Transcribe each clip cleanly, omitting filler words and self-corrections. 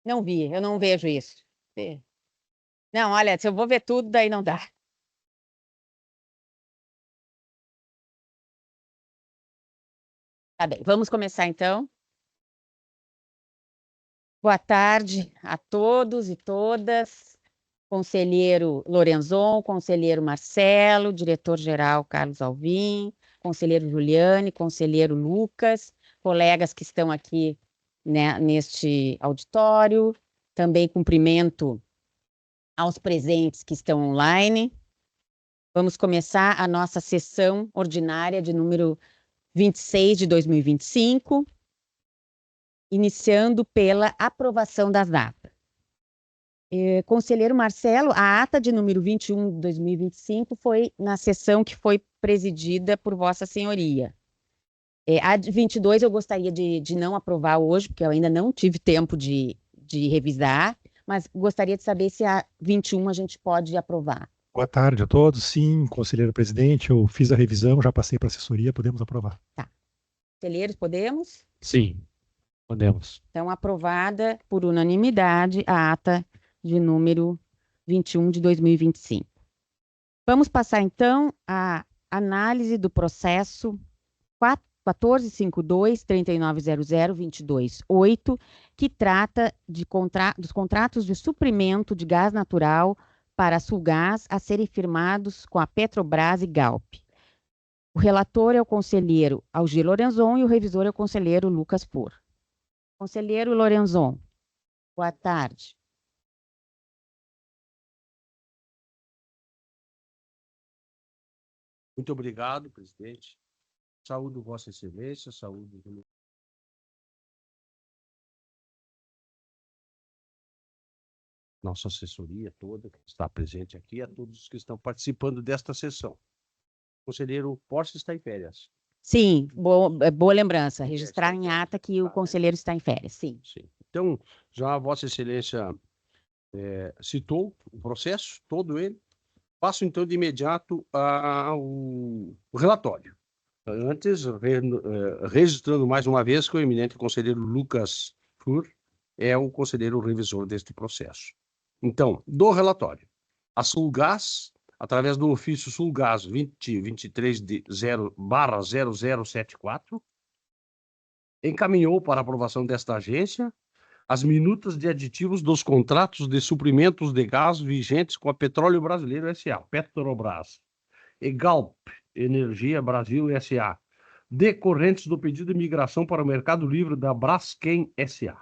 Não vi, eu não vejo isso. Não, olha, se eu vou ver tudo, daí não dá. Tá bem, vamos começar então. Boa tarde a todos e todas. Conselheiro Lorenzon, conselheiro Marcelo, diretor-geral Carlos Alvim, conselheiro Juliane, conselheiro Lucas, colegas que estão aqui, né, neste auditório. Também cumprimento aos presentes que estão online. Vamos começar a nossa sessão ordinária de número 26 de 2025, iniciando pela aprovação das atas. Conselheiro Marcelo, a ata de número 21 de 2025 foi na sessão que foi presidida por Vossa Senhoria. A de 22 eu gostaria de não aprovar hoje, porque eu ainda não tive tempo de revisar, mas gostaria de saber se a 21 a gente pode aprovar. Boa tarde a todos. Sim, conselheiro presidente, eu fiz a revisão, já passei para a assessoria, podemos aprovar. Tá. Conselheiros, podemos? Sim, podemos. Então, aprovada por unanimidade a ata de número 21 de 2025. Vamos passar, então, à análise do processo 1452-3900-22-8, que trata dos contratos de suprimento de gás natural para a Sulgás a serem firmados com a Petrobras e Galp. O relator é o conselheiro Algir Lorenzon e o revisor é o conselheiro Lucas Pur. Conselheiro Lorenzon, boa tarde. Muito obrigado, presidente. Saúdo Vossa Excelência, saúdo nossa assessoria toda que está presente aqui, a todos os que estão participando desta sessão. O conselheiro Porce está em férias. Sim, boa lembrança. Registrar em ata que o conselheiro está em férias, sim. Sim. Então, já Vossa Excelência citou o processo, todo ele. Passo, então, de imediato ao relatório. Antes, registrando mais uma vez que o eminente conselheiro Lucas Fur é o conselheiro revisor deste processo. Então, do relatório, a Sulgás, através do ofício Sulgás 2023/0074, encaminhou para aprovação desta agência as minutas de aditivos dos contratos de suprimentos de gás vigentes com a Petróleo Brasileiro S.A., Petrobras, e Galp, Energia Brasil S.A., decorrentes do pedido de migração para o mercado livre da Braskem S.A.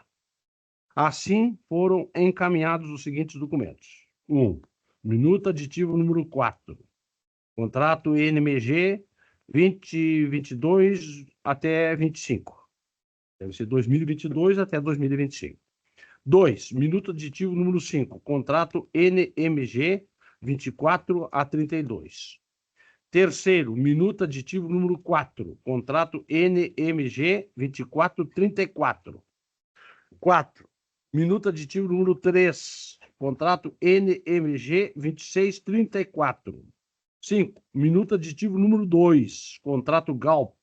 Assim, foram encaminhados os seguintes documentos. 1. Minuta aditivo número 4. Contrato NMG 2022 até 25. Deve ser 2022 até 2025. 2. Minuto aditivo número 5. Contrato NMG 24 a 32. Terceiro, minuto aditivo número 4. Contrato NMG 2434. 4. Minuto aditivo número 3. Contrato NMG 2634. 5. Minuto aditivo número 2. Contrato Galp.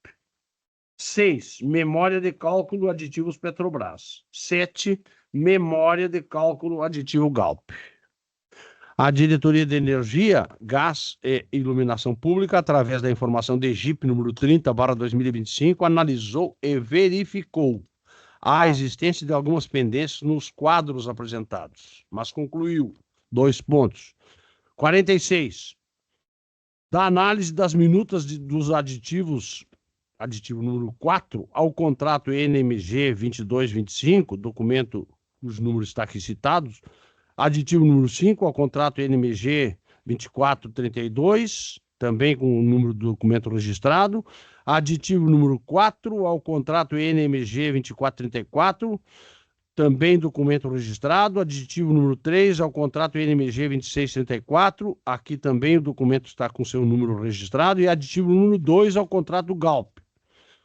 6. Memória de cálculo aditivos Petrobras. 7. Memória de cálculo aditivo Galp. A Diretoria de Energia, Gás e Iluminação Pública, através da informação de EGIP número 30/2025, analisou e verificou a existência de algumas pendências nos quadros apresentados, mas concluiu 2 pontos. 46. Da análise das minutas dos aditivos, aditivo número 4, ao contrato NMG 2225, documento cujo número está aqui citados, aditivo número 5 ao contrato NMG 2432, também com o número do documento registrado. Aditivo número 4 ao contrato NMG 2434, também documento registrado. Aditivo número 3 ao contrato NMG 2634, aqui também o documento está com seu número registrado. E aditivo número 2 ao contrato Galp,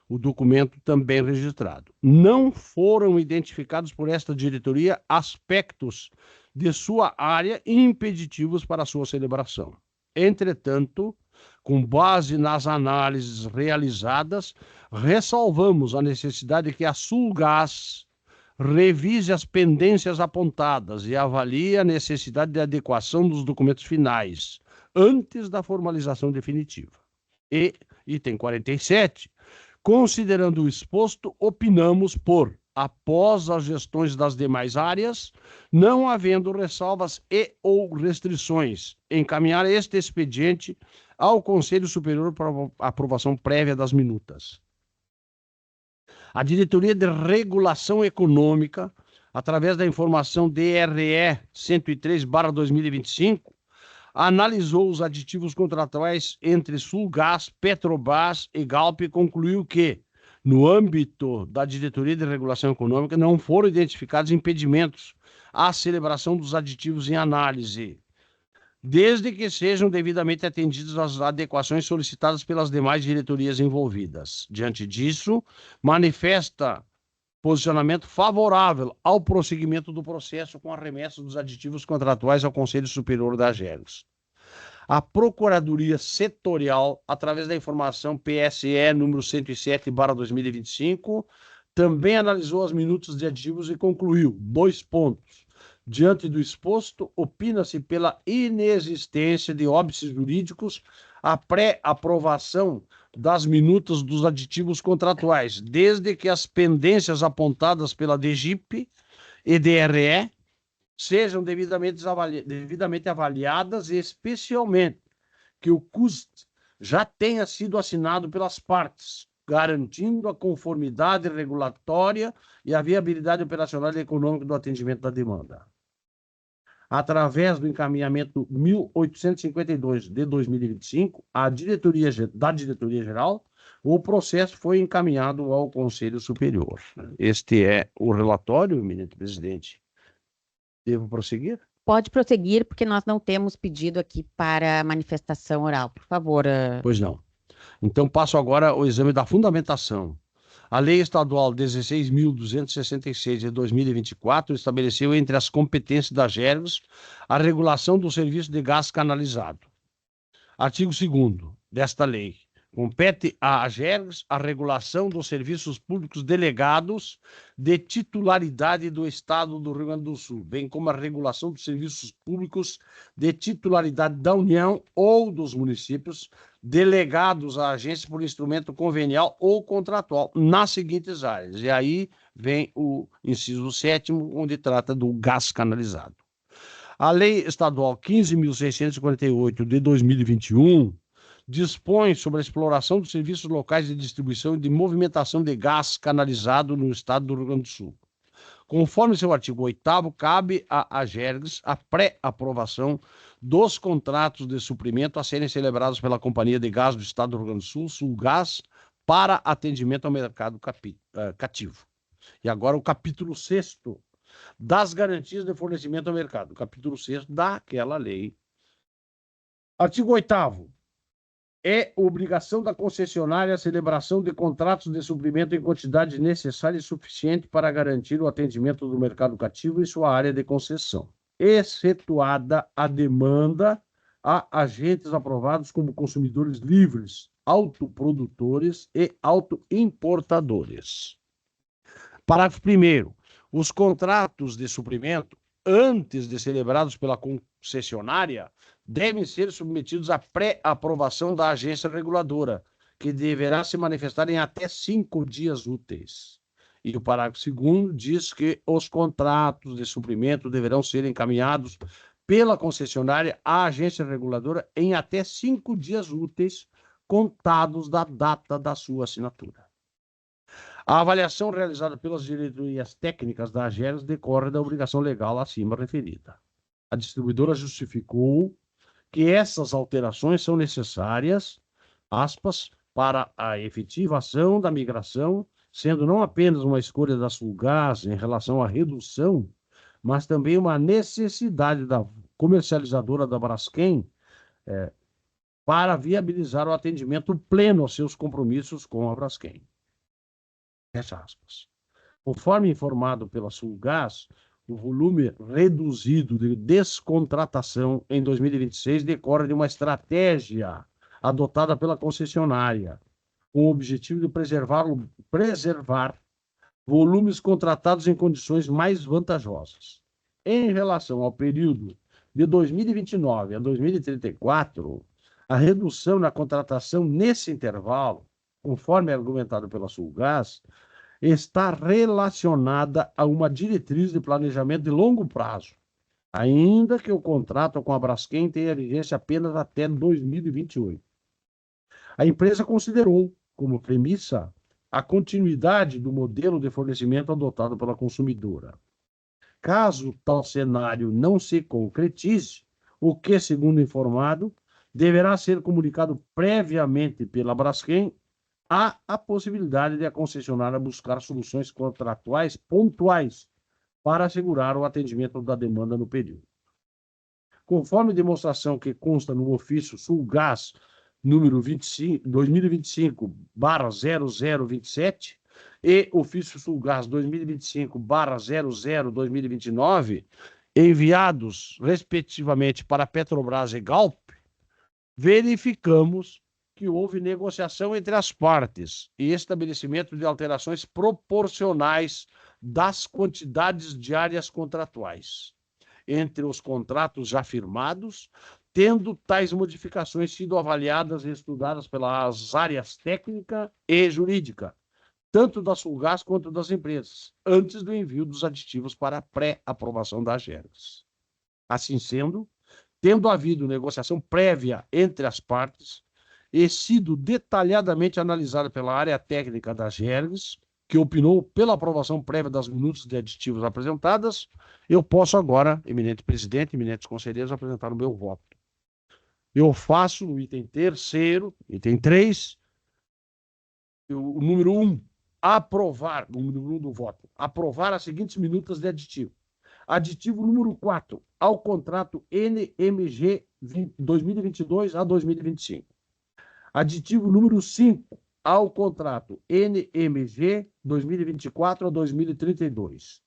o documento também registrado. Não foram identificados por esta diretoria aspectos de sua área impeditivos para a sua celebração. Entretanto, Com base nas análises realizadas, ressalvamos a necessidade de que a Sulgás revise as pendências apontadas e avalie a necessidade de adequação dos documentos finais antes da formalização definitiva. E, item 47, considerando o exposto, opinamos por, após as gestões das demais áreas, não havendo ressalvas e ou restrições, encaminhar este expediente ao Conselho Superior para aprovação prévia das minutas. A Diretoria de Regulação Econômica, através da informação DRE 103/2025, analisou os aditivos contratuais entre Sulgás, Petrobras e Galp e concluiu que, no âmbito da Diretoria de Regulação Econômica, não foram identificados impedimentos à celebração dos aditivos em análise, desde que sejam devidamente atendidas as adequações solicitadas pelas demais diretorias envolvidas. Diante disso, manifesta posicionamento favorável ao prosseguimento do processo com a remessa dos aditivos contratuais ao Conselho Superior da AGERGS. A Procuradoria Setorial, através da informação PSE número 107/2025, também analisou as minutas de aditivos e concluiu 2 pontos. Diante do exposto, opina-se pela inexistência de óbices jurídicos a pré-aprovação das minutas dos aditivos contratuais, desde que as pendências apontadas pela DGIP e DRE sejam devidamente avaliadas, e especialmente que o CUST já tenha sido assinado pelas partes, garantindo a conformidade regulatória e a viabilidade operacional e econômica do atendimento da demanda. Através do encaminhamento 1852 de 2025, da Diretoria Geral, o processo foi encaminhado ao Conselho Superior. Este é o relatório, eminente presidente. Devo prosseguir? Pode prosseguir, porque nós não temos pedido aqui para manifestação oral. Por favor. Pois não. Então, passo agora ao exame da fundamentação. A Lei Estadual 16.266 de 2024 estabeleceu entre as competências da AGERGS a regulação do serviço de gás canalizado. Artigo 2º desta lei. Compete à AGERGS a regulação dos serviços públicos delegados de titularidade do Estado do Rio Grande do Sul, bem como a regulação dos serviços públicos de titularidade da União ou dos municípios delegados à agência por instrumento convenial ou contratual nas seguintes áreas. E aí vem o inciso 7º, onde trata do gás canalizado. A Lei Estadual 15.648 de 2021 dispõe sobre a exploração dos serviços locais de distribuição e de movimentação de gás canalizado no estado do Rio Grande do Sul. Conforme seu artigo 8º, cabe à AGERGS a pré-aprovação dos contratos de suprimento a serem celebrados pela Companhia de Gás do Estado do Rio Grande do Sul, Sulgás, para atendimento ao mercado cativo. E agora o capítulo 6º das garantias de fornecimento ao mercado, o capítulo 6º daquela lei. Artigo 8º. É obrigação da concessionária a celebração de contratos de suprimento em quantidade necessária e suficiente para garantir o atendimento do mercado cativo em sua área de concessão, excetuada a demanda a agentes aprovados como consumidores livres, autoprodutores e autoimportadores. Parágrafo 1º. Os contratos de suprimento, antes de celebrados pela concessionária, devem ser submetidos à pré-aprovação da agência reguladora, que deverá se manifestar em até 5 dias úteis. E o parágrafo 2º diz que os contratos de suprimento deverão ser encaminhados pela concessionária à agência reguladora em até 5 dias úteis, contados da data da sua assinatura. A avaliação realizada pelas diretorias técnicas da AGERGS decorre da obrigação legal acima referida. A distribuidora justificou que essas alterações são necessárias, aspas, para a efetivação da migração, sendo não apenas uma escolha da Sulgás em relação à redução, mas também uma necessidade da comercializadora da Braskem para viabilizar o atendimento pleno aos seus compromissos com a Braskem. Fecha aspas. Conforme informado pela Sulgás, o volume reduzido de descontratação em 2026 decorre de uma estratégia adotada pela concessionária, com o objetivo de preservar volumes contratados em condições mais vantajosas. Em relação ao período de 2029 a 2034, a redução na contratação nesse intervalo, conforme argumentado pela Sulgás, está relacionada a uma diretriz de planejamento de longo prazo, ainda que o contrato com a Braskem tenha vigência apenas até 2028. A empresa considerou como premissa a continuidade do modelo de fornecimento adotado pela consumidora. Caso tal cenário não se concretize, o que, segundo informado, deverá ser comunicado previamente pela Braskem, há a possibilidade de a concessionária buscar soluções contratuais pontuais para assegurar o atendimento da demanda no período. Conforme demonstração que consta no ofício Sulgás número 2025/0027 e ofício Sulgás 2025/00/2029, enviados respectivamente para Petrobras e Galp, verificamos que houve negociação entre as partes e estabelecimento de alterações proporcionais das quantidades diárias contratuais entre os contratos já firmados, tendo tais modificações sido avaliadas e estudadas pelas áreas técnica e jurídica, tanto da Sulgás quanto das empresas, antes do envio dos aditivos para a pré-aprovação da AGERGS. Assim sendo, tendo havido negociação prévia entre as partes e sido detalhadamente analisada pela área técnica da AGERGS, que opinou pela aprovação prévia das minutas de aditivos apresentadas, eu posso agora, eminente presidente, eminentes conselheiros, apresentar o meu voto. Eu faço no item terceiro, item 3, o número 1, aprovar, o número 1 do voto, aprovar as seguintes minutas de aditivo. Aditivo número 4, ao contrato NMG 2022 a 2025. Aditivo número 5, ao contrato NMG 2024 a 2032.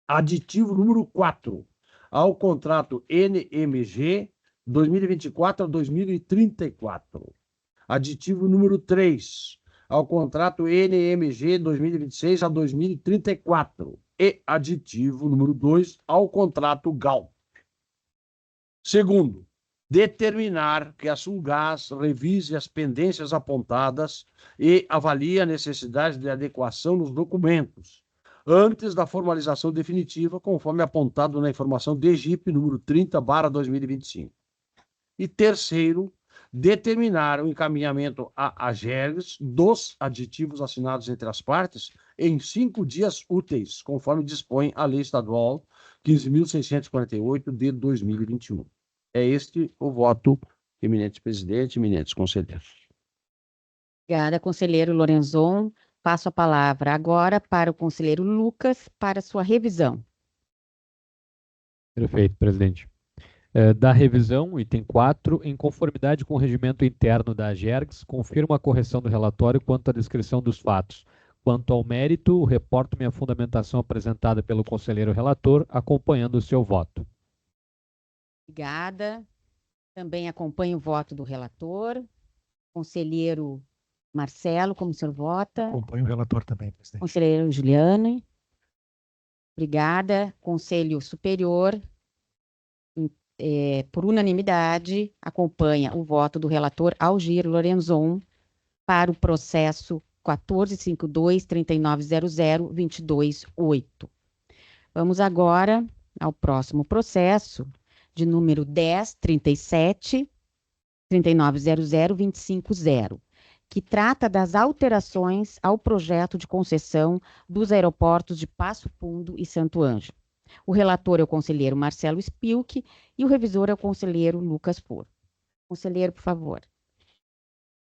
Aditivo número 4, ao contrato NMG 2024 a 2034. Aditivo número 3, ao contrato NMG 2026 a 2034. E aditivo número 2, ao contrato Galp. Segundo, determinar que a Sulgás revise as pendências apontadas e avalie a necessidade de adequação nos documentos, antes da formalização definitiva, conforme apontado na informação DGIP número 30/2025. E terceiro, determinar o encaminhamento à AGERGS dos aditivos assinados entre as partes em 5 dias úteis, conforme dispõe a Lei Estadual 15.648 de 2021. É este o voto, eminente presidente, eminentes conselheiros. Obrigada, conselheiro Lorenzon. Passo a palavra agora para o conselheiro Lucas para sua revisão. Perfeito, presidente. Da revisão, item 4, em conformidade com o regimento interno da AGERGS, confirmo a correção do relatório quanto à descrição dos fatos. Quanto ao mérito, reporto-me a fundamentação apresentada pelo conselheiro relator, acompanhando o seu voto. Obrigada. Também acompanho o voto do relator. Conselheiro Marcelo, como o senhor vota? Acompanho o relator também, presidente. Conselheiro Juliane. Obrigada. Conselho Superior, por unanimidade, acompanha o voto do relator Algir Lorenzon para o processo 1452-3900-228. Vamos agora ao próximo processo, de número 1037-3900-250, que trata das alterações ao projeto de concessão dos aeroportos de Passo Fundo e Santo Ângelo. O relator é o conselheiro Marcelo Spilk e o revisor é o conselheiro Lucas Por. Conselheiro, por favor.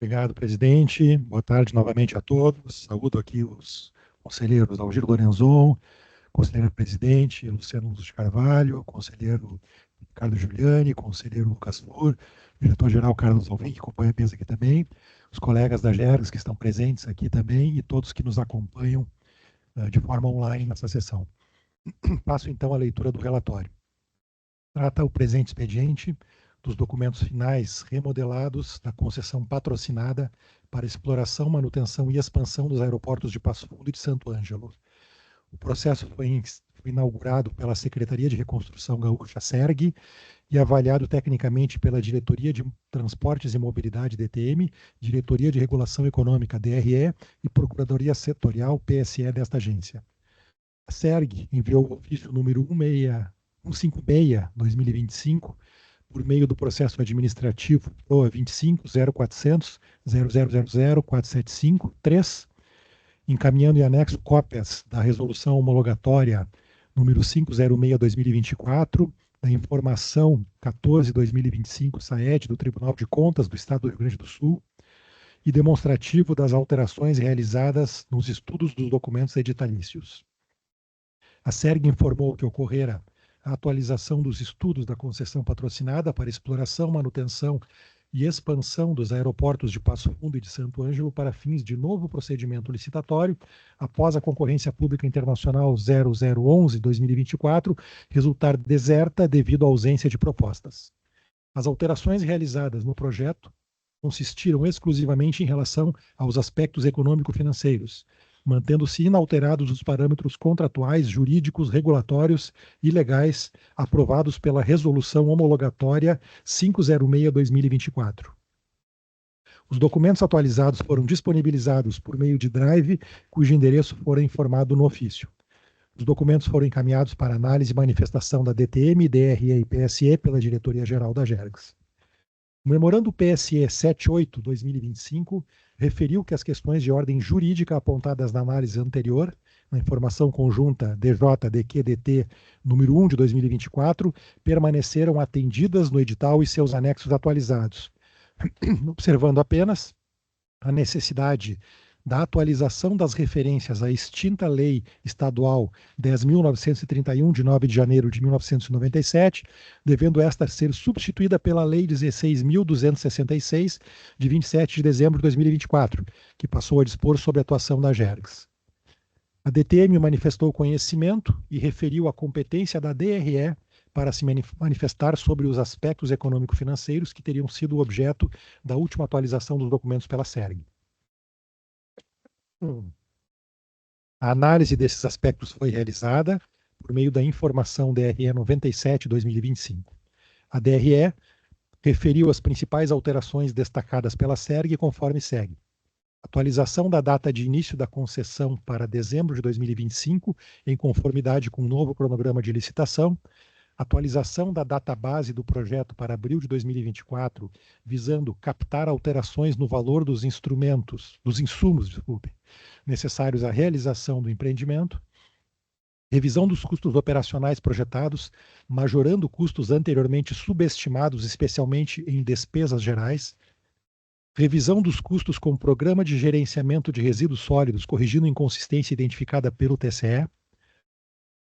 Obrigado, presidente. Boa tarde novamente a todos. Saúdo aqui os conselheiros Algir Lorenzon, conselheiro presidente Luciano Luz de Carvalho, conselheiro Ricardo Giuliani, conselheiro Lucas Por, diretor-geral Carlos Alvim, que acompanha a mesa aqui também, os colegas da AGERGS que estão presentes aqui também e todos que nos acompanham de forma online nessa sessão. Passo então a leitura do relatório. Trata o presente expediente dos documentos finais remodelados da concessão patrocinada para exploração, manutenção e expansão dos aeroportos de Passo Fundo e de Santo Ângelo. O processo foi inaugurado pela Secretaria de Reconstrução Gaúcha, SERG, e avaliado tecnicamente pela Diretoria de Transportes e Mobilidade, DTM, Diretoria de Regulação Econômica, DRE, e Procuradoria Setorial, PSE, desta agência. A SERG enviou o ofício número 156/2025, por meio do processo administrativo PROA 25 0400 0000 475 3, encaminhando em anexo cópias da resolução homologatória número 506/2024, da informação 14/2025 SAED do Tribunal de Contas do Estado do Rio Grande do Sul e demonstrativo das alterações realizadas nos estudos dos documentos editalícios. A SERG informou que ocorrera a atualização dos estudos da concessão patrocinada para exploração, manutenção e expansão dos aeroportos de Passo Fundo e de Santo Ângelo para fins de novo procedimento licitatório, após a concorrência pública internacional 0011/2024 resultar deserta devido à ausência de propostas. As alterações realizadas no projeto consistiram exclusivamente em relação aos aspectos econômico-financeiros, mantendo-se inalterados os parâmetros contratuais, jurídicos, regulatórios e legais aprovados pela Resolução Homologatória 506/2024. Os documentos atualizados foram disponibilizados por meio de Drive, cujo endereço fora informado no ofício. Os documentos foram encaminhados para análise e manifestação da DTM, DRE e PSE pela Diretoria-Geral da GERGS. O memorando PSE 78/2025 referiu que as questões de ordem jurídica apontadas na análise anterior, na informação conjunta DJ-DQ-DT número 1 de 2024, permaneceram atendidas no edital e seus anexos atualizados, observando apenas a necessidade da atualização das referências à extinta Lei Estadual 10.931, de 9 de janeiro de 1997, devendo esta ser substituída pela Lei 16.266, de 27 de dezembro de 2024, que passou a dispor sobre a atuação da GERGS. A DTM manifestou conhecimento e referiu a competência da DRE para se manifestar sobre os aspectos econômico-financeiros que teriam sido objeto da última atualização dos documentos pela SERG. A análise desses aspectos foi realizada por meio da informação DRE 97/2025. A DRE referiu as principais alterações destacadas pela SERG conforme segue: atualização da data de início da concessão para dezembro de 2025, em conformidade com o novo cronograma de licitação. Atualização da database do projeto para abril de 2024, visando captar alterações no valor dos insumos, necessários à realização do empreendimento. Revisão dos custos operacionais projetados, majorando custos anteriormente subestimados, especialmente em despesas gerais. Revisão dos custos com o Programa de Gerenciamento de Resíduos Sólidos, corrigindo inconsistência identificada pelo TCE.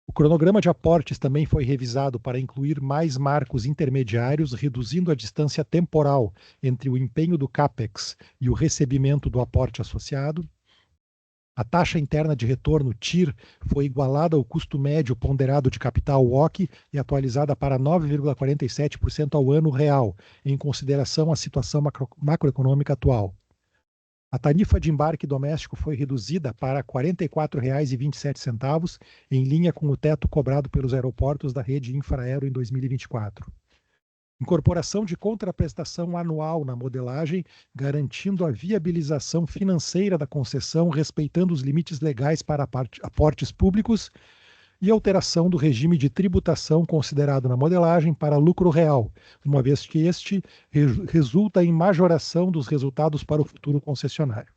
O cronograma de aportes também foi revisado para incluir mais marcos intermediários, reduzindo a distância temporal entre o empenho do CAPEX e o recebimento do aporte associado. A taxa interna de retorno, TIR, foi igualada ao custo médio ponderado de capital, WOC, e atualizada para 9,47% ao ano real, em consideração à situação macroeconômica atual. A tarifa de embarque doméstico foi reduzida para R$ 44,27, em linha com o teto cobrado pelos aeroportos da rede Infraero em 2024. Incorporação de contraprestação anual na modelagem, garantindo a viabilização financeira da concessão, respeitando os limites legais para aportes públicos, e alteração do regime de tributação considerado na modelagem para lucro real, uma vez que este resulta em majoração dos resultados para o futuro concessionário.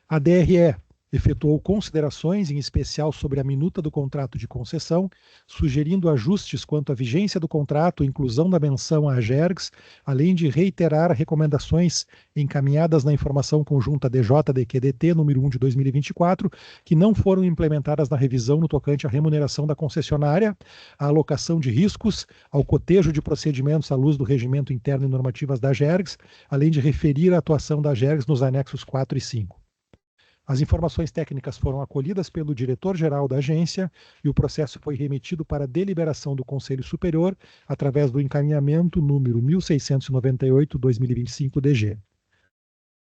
A DRE efetuou considerações, em especial sobre a minuta do contrato de concessão, sugerindo ajustes quanto à vigência do contrato, inclusão da menção à GERGS, além de reiterar recomendações encaminhadas na informação conjunta DJ-DQ-DT número 1 de 2024, que não foram implementadas na revisão no tocante à remuneração da concessionária, à alocação de riscos, ao cotejo de procedimentos à luz do regimento interno e normativas da GERGS, além de referir a atuação da GERGS nos anexos 4 e 5. As informações técnicas foram acolhidas pelo diretor-geral da agência e o processo foi remetido para deliberação do Conselho Superior através do encaminhamento número 1698/2025-DG.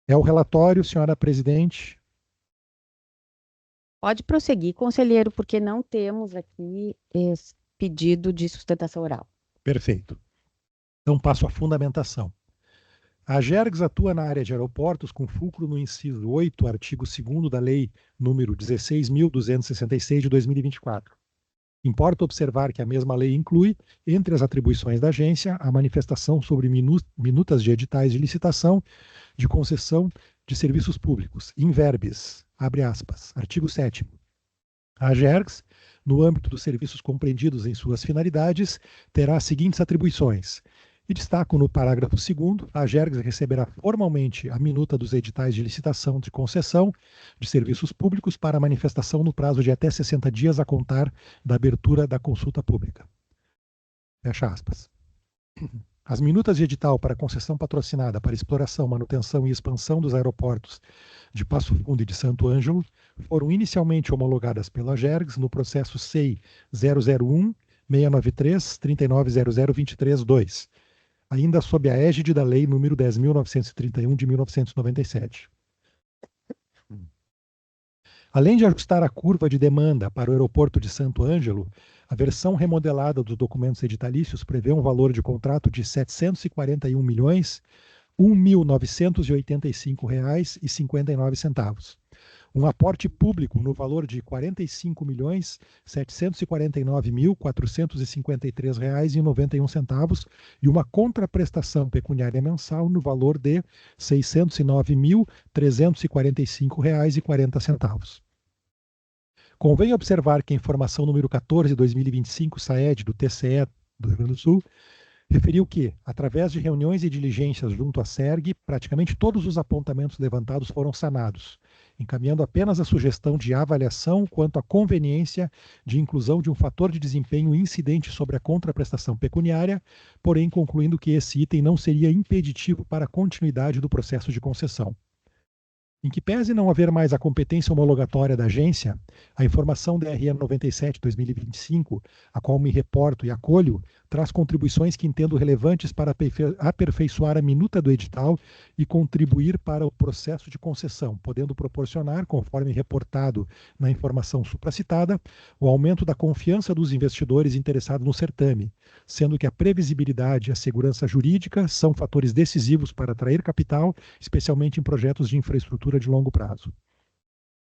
É o relatório, senhora presidente. Pode prosseguir, conselheiro, porque não temos aqui esse pedido de sustentação oral. Perfeito. Então passo à fundamentação. A Agergs atua na área de aeroportos com fulcro no inciso 8, artigo 2º da Lei número 16.266 de 2024. Importa observar que a mesma lei inclui, entre as atribuições da agência, a manifestação sobre minutas de editais de licitação de concessão de serviços públicos, in verbis, abre aspas, artigo 7º. A Agergs, no âmbito dos serviços compreendidos em suas finalidades, terá as seguintes atribuições. E destaco no parágrafo 2º, a Agergs receberá formalmente a minuta dos editais de licitação de concessão de serviços públicos para manifestação no prazo de até 60 dias a contar da abertura da consulta pública. Fecha aspas. As minutas de edital para concessão patrocinada para exploração, manutenção e expansão dos aeroportos de Passo Fundo e de Santo Ângelo foram inicialmente homologadas pela Agergs no processo SEI 001-693-390023-2, ainda sob a égide da Lei nº 10.931 de 1997. Além de ajustar a curva de demanda para o aeroporto de Santo Ângelo, a versão remodelada dos documentos editalícios prevê um valor de contrato de R$ 741.001.985,59, um aporte público no valor de R$ 45.749.453,91 e uma contraprestação pecuniária mensal no valor de R$ 609.345,40. Convém observar que a informação número 14/2025, SAED, do TCE do Rio Grande do Sul, referiu que, através de reuniões e diligências junto à SERG, praticamente todos os apontamentos levantados foram sanados, encaminhando apenas a sugestão de avaliação quanto à conveniência de inclusão de um fator de desempenho incidente sobre a contraprestação pecuniária, porém concluindo que esse item não seria impeditivo para a continuidade do processo de concessão. Em que pese não haver mais a competência homologatória da agência, a informação da RE 97/2025, a qual me reporto e acolho, traz contribuições que entendo relevantes para aperfeiçoar a minuta do edital e contribuir para o processo de concessão, podendo proporcionar, conforme reportado na informação supracitada, o aumento da confiança dos investidores interessados no certame, sendo que a previsibilidade e a segurança jurídica são fatores decisivos para atrair capital, especialmente em projetos de infraestrutura de longo prazo.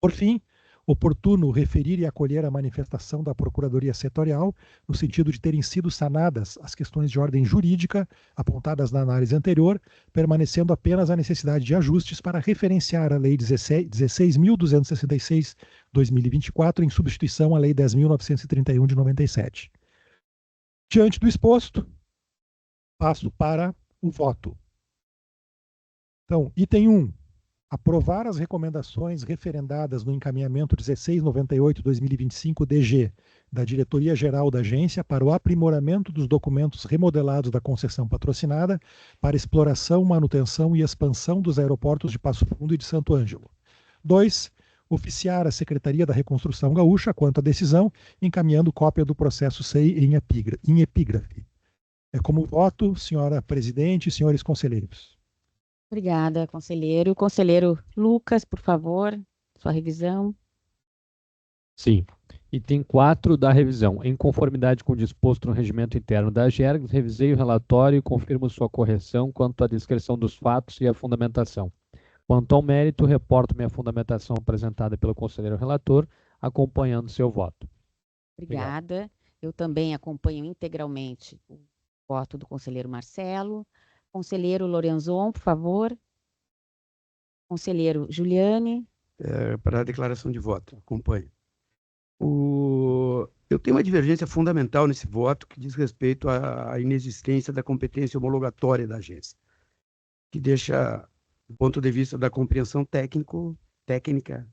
Por fim, oportuno referir e acolher a manifestação da Procuradoria Setorial, no sentido de terem sido sanadas as questões de ordem jurídica apontadas na análise anterior, permanecendo apenas a necessidade de ajustes para referenciar a Lei 16.266/2024 em substituição à Lei 10.931 de 97. Diante do exposto, passo para o voto. Então, item 1. Aprovar as recomendações referendadas no encaminhamento 1698/2025-DG da Diretoria-Geral da Agência para o aprimoramento dos documentos remodelados da concessão patrocinada para exploração, manutenção e expansão dos aeroportos de Passo Fundo e de Santo Ângelo. 2. Oficiar a Secretaria da Reconstrução Gaúcha quanto à decisão, encaminhando cópia do processo SEI em epígrafe. É como voto, senhora presidente e senhores conselheiros. Obrigada, conselheiro. Conselheiro Lucas, por favor, sua revisão. Sim. Item 4 da revisão. Em conformidade com o disposto no regimento interno da Agergs, revisei o relatório e confirmo sua correção quanto à descrição dos fatos e à fundamentação. Quanto ao mérito, reporto minha fundamentação apresentada pelo conselheiro relator, acompanhando seu voto. Obrigada. Eu também acompanho integralmente o voto do conselheiro Marcelo. Conselheiro Lorenzon, por favor. Conselheiro Juliane. Para a declaração de voto, acompanho. Eu tenho uma divergência fundamental nesse voto que diz respeito à inexistência da competência homologatória da agência, que deixa, do ponto de vista da compreensão técnica,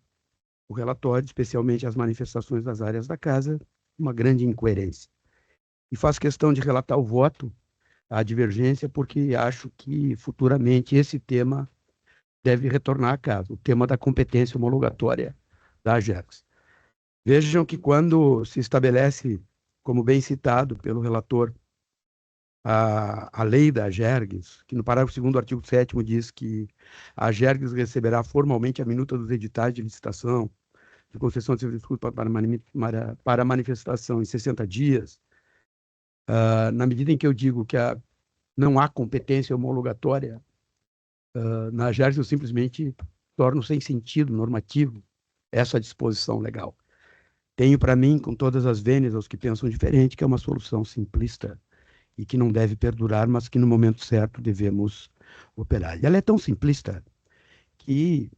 o relatório, especialmente as manifestações das áreas da casa, uma grande incoerência. E faço questão de relatar o voto, a divergência, porque acho que futuramente esse tema deve retornar a casa, o tema da competência homologatória da AGERGS. Vejam que quando se estabelece, como bem citado pelo relator, a lei da AGERGS, que no parágrafo 2º do artigo 7º diz que a AGERGS receberá formalmente a minuta dos editais de licitação, de concessão de serviço público para manifestação em 60 dias, na medida em que eu digo que não há competência homologatória na AGERGS, eu simplesmente torno sem sentido normativo essa disposição legal. Tenho para mim, com todas as vênias aos que pensam diferente, que é uma solução simplista e que não deve perdurar, mas que no momento certo devemos operar. E ela é tão simplista que,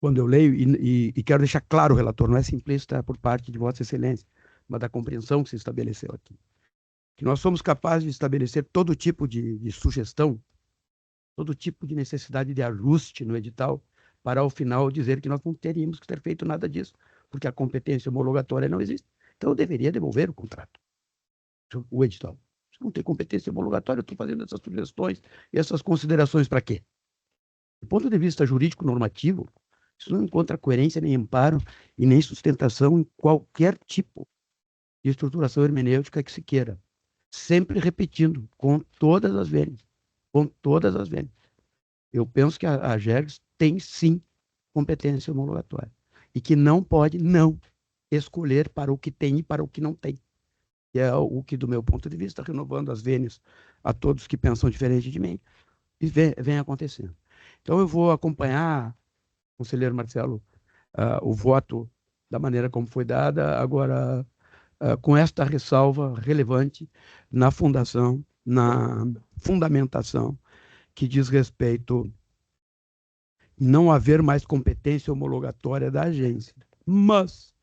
quando eu leio, e quero deixar claro, relator, não é simplista por parte de Vossa Excelência, mas da compreensão que se estabeleceu aqui, que nós somos capazes de estabelecer todo tipo de sugestão, todo tipo de necessidade de ajuste no edital, para ao final dizer que nós não teríamos que ter feito nada disso, porque a competência homologatória não existe. Então eu deveria devolver o contrato, o edital. Se não tem competência homologatória, eu estou fazendo essas sugestões e essas considerações para quê? Do ponto de vista jurídico-normativo, isso não encontra coerência, nem amparo e nem sustentação em qualquer tipo de estruturação hermenêutica que se queira. Sempre repetindo, com todas as vênias. Com todas as vênias. Eu penso que a AGERGS tem, sim, competência homologatória. E que não pode não escolher para o que tem e para o que não tem. E é o que, do meu ponto de vista, renovando as vênias a todos que pensam diferente de mim, e vem acontecendo. Então, eu vou acompanhar, conselheiro Marcelo, o voto da maneira como foi dada, agora com esta ressalva relevante na fundação, na fundamentação, que diz respeito não haver mais competência homologatória da agência. Mas,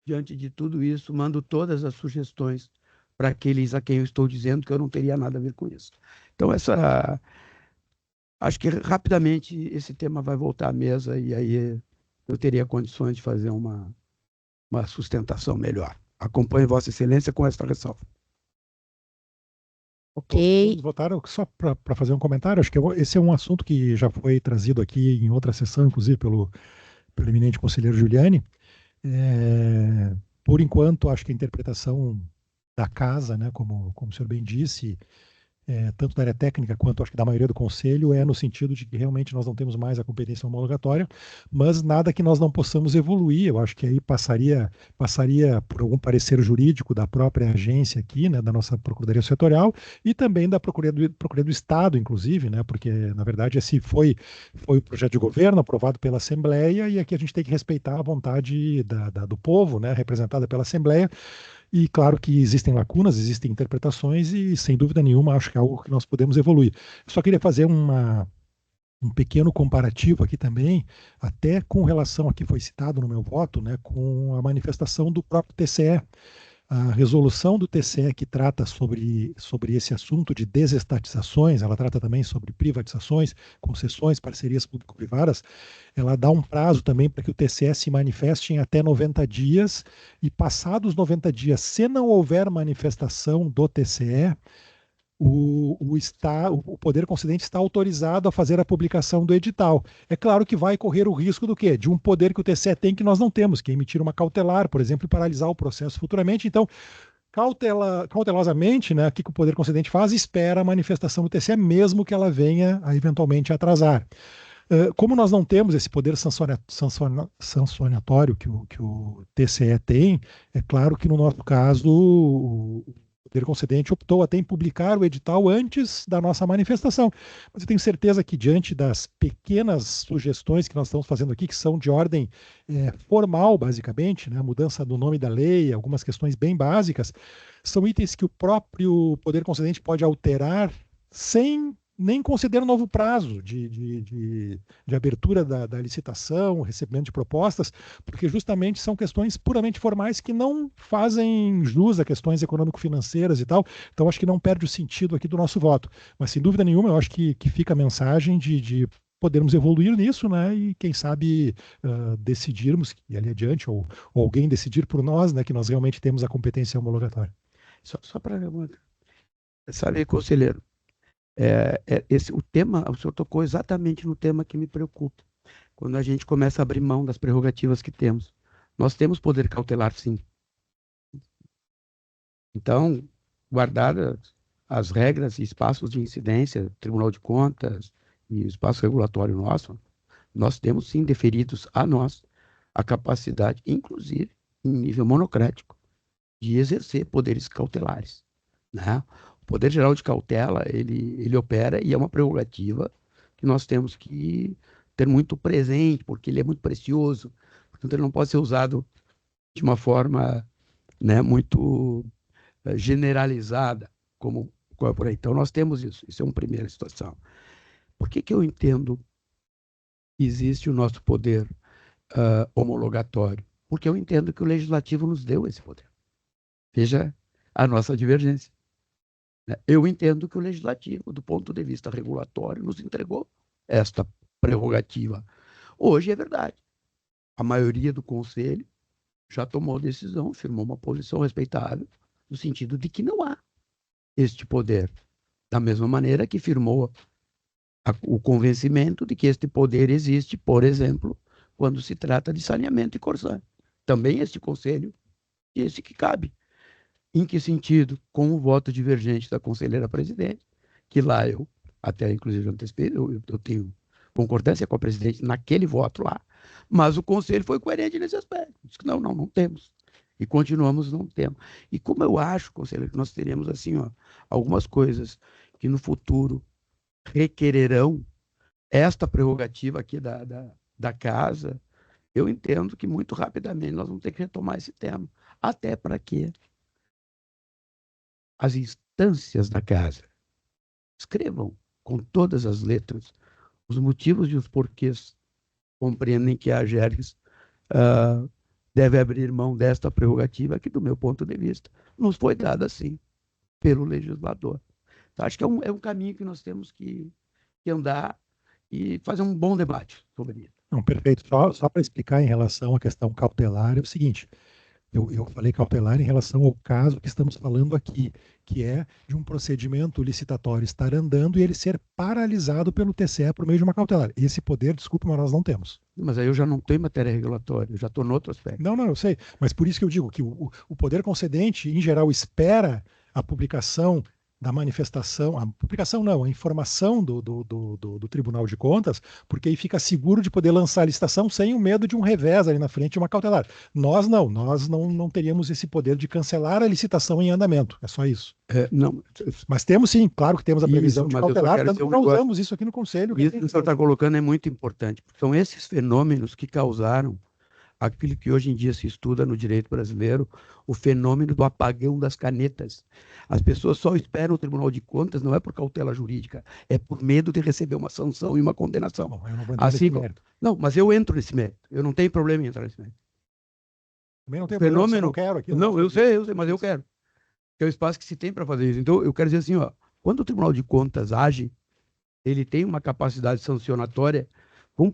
diante de tudo isso, mando todas as sugestões para aqueles a quem eu estou dizendo que eu não teria nada a ver com isso. Então, acho que rapidamente esse tema vai voltar à mesa e aí eu teria condições de fazer uma sustentação melhor. Acompanhe Vossa Excelência com esta ressalva. Ok. Vamos votar só para fazer um comentário. Acho que esse é um assunto que já foi trazido aqui em outra sessão, inclusive pelo eminente conselheiro Giuliani. Por enquanto, acho que a interpretação da casa, né, como o senhor bem disse, tanto da área técnica quanto acho que da maioria do conselho, é no sentido de que realmente nós não temos mais a competência homologatória, mas nada que nós não possamos evoluir. Eu acho que aí passaria por algum parecer jurídico da própria agência aqui, né, da nossa Procuradoria Setorial, e também da Procuradoria do Estado, inclusive, né, porque, na verdade, esse foi o projeto de governo aprovado pela Assembleia, e aqui a gente tem que respeitar a vontade do povo, né, representada pela Assembleia. E claro que existem lacunas, existem interpretações e, sem dúvida nenhuma, acho que é algo que nós podemos evoluir. Eu só queria fazer um pequeno comparativo aqui também, até com relação a que foi citado no meu voto, né, com a manifestação do próprio TCE. A resolução do TCE que trata sobre esse assunto de desestatizações, ela trata também sobre privatizações, concessões, parcerias público-privadas, ela dá um prazo também para que o TCE se manifeste em até 90 dias, e passados 90 dias, se não houver manifestação do TCE, o poder concedente está autorizado a fazer a publicação do edital. É claro que vai correr o risco do quê? De um poder que o TCE tem que nós não temos, que é emitir uma cautelar, por exemplo, e paralisar o processo futuramente. Então, cautelosamente, né, o que o poder concedente faz? Espera a manifestação do TCE, mesmo que ela venha a eventualmente atrasar. Como nós não temos esse poder sancionatório que o TCE tem, é claro que no nosso caso o poder concedente optou até em publicar o edital antes da nossa manifestação. Mas eu tenho certeza que, diante das pequenas sugestões que nós estamos fazendo aqui, que são de ordem formal, basicamente, né, a mudança do nome da lei, algumas questões bem básicas, são itens que o próprio poder concedente pode alterar sem nem conceder um novo prazo de abertura da licitação, recebimento de propostas, porque justamente são questões puramente formais que não fazem jus a questões econômico-financeiras e tal. Então, acho que não perde o sentido aqui do nosso voto. Mas, sem dúvida nenhuma, eu acho que fica a mensagem de podermos evoluir nisso, né? E quem sabe decidirmos, e ali adiante, ou alguém decidir por nós, né, que nós realmente temos a competência homologatória. Só para... Sabe, conselheiro, O tema, o senhor tocou exatamente no tema que me preocupa. Quando a gente começa a abrir mão das prerrogativas que temos. Nós temos poder cautelar, sim. Então, guardadas as regras e espaços de incidência, Tribunal de Contas e o espaço regulatório nosso, nós temos, sim, deferidos a nós a capacidade, inclusive, em nível monocrático, de exercer poderes cautelares, né? O Poder Geral de Cautela, ele opera e é uma prerrogativa que nós temos que ter muito presente, porque ele é muito precioso, portanto, ele não pode ser usado de uma forma, né, muito generalizada, como por aí. Então, nós temos isso. Isso é uma primeira situação. Por que eu entendo que existe o nosso poder homologatório? Porque eu entendo que o Legislativo nos deu esse poder. Veja a nossa divergência. Eu entendo que o Legislativo, do ponto de vista regulatório, nos entregou esta prerrogativa. Hoje é verdade. A maioria do Conselho já tomou decisão, firmou uma posição respeitável, no sentido de que não há este poder. Da mesma maneira que firmou o convencimento de que este poder existe, por exemplo, quando se trata de saneamento e Corsã. Também este Conselho disse que cabe. Em que sentido? Com o voto divergente da conselheira presidente, que lá eu, até inclusive antecipei, eu tenho concordância com a presidente naquele voto lá, mas o Conselho foi coerente nesse aspecto. Disse que não temos. E continuamos não tendo. E como eu acho, conselheiro, que nós teremos assim, algumas coisas que no futuro requererão esta prerrogativa aqui da casa, eu entendo que muito rapidamente nós vamos ter que retomar esse tema. Até para que as instâncias da casa escrevam com todas as letras os motivos e os porquês, compreendem que a Gerges deve abrir mão desta prerrogativa que, do meu ponto de vista, nos foi dada, sim, pelo legislador. Então, acho que é um caminho que nós temos que andar e fazer um bom debate sobre isso. Não, perfeito. Só para explicar em relação à questão cautelar, é o seguinte: eu falei cautelar em relação ao caso que estamos falando aqui, que é de um procedimento licitatório estar andando e ele ser paralisado pelo TCE por meio de uma cautelar. Esse poder, desculpa, mas nós não temos. Mas aí eu já não estou em matéria regulatória, eu já estou em outro aspecto. Não, eu sei. Mas por isso que eu digo que o poder concedente, em geral, espera a publicação da manifestação, a publicação não, a informação do Tribunal de Contas, porque aí fica seguro de poder lançar a licitação sem o medo de um revés ali na frente de uma cautelar. Nós não teríamos esse poder de cancelar a licitação em andamento, é só isso. Não. Mas temos sim, claro que temos a previsão de cautelar, tanto que nós usamos isso aqui no Conselho. Isso que o senhor está colocando é muito importante, porque são esses fenômenos que causaram aquilo que hoje em dia se estuda no direito brasileiro, o fenômeno do apagão das canetas. As pessoas só esperam o Tribunal de Contas, não é por cautela jurídica, é por medo de receber uma sanção e uma condenação. Bom, eu não vou entrar assim, nesse mérito. Não, mas eu entro nesse mérito. Eu não tenho problema em entrar nesse mérito. Também não tem fenômeno, problema, eu não quero aqui. Não, eu sei, mas eu quero. Que é o espaço que se tem para fazer isso. Então, eu quero dizer assim, quando o Tribunal de Contas age, ele tem uma capacidade sancionatória com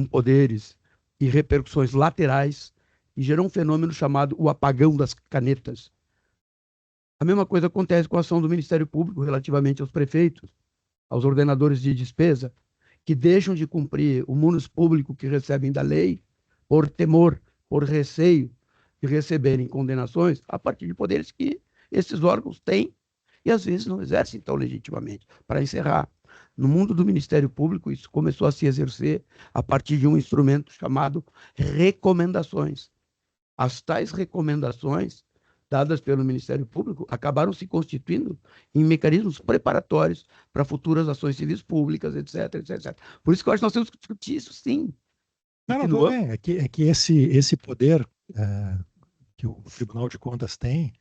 poderes e repercussões laterais e gerou um fenômeno chamado o apagão das canetas. A mesma coisa acontece com a ação do Ministério Público relativamente aos prefeitos, aos ordenadores de despesa, que deixam de cumprir o munus público que recebem da lei por temor, por receio de receberem condenações a partir de poderes que esses órgãos têm e às vezes não exercem tão legitimamente. Para encerrar, no mundo do Ministério Público, isso começou a se exercer a partir de um instrumento chamado recomendações. As tais recomendações dadas pelo Ministério Público acabaram se constituindo em mecanismos preparatórios para futuras ações civis públicas, etc, etc. Por isso que eu acho que nós temos que discutir isso, sim. Não, tudo bem. É que esse poder que o Tribunal de Contas tem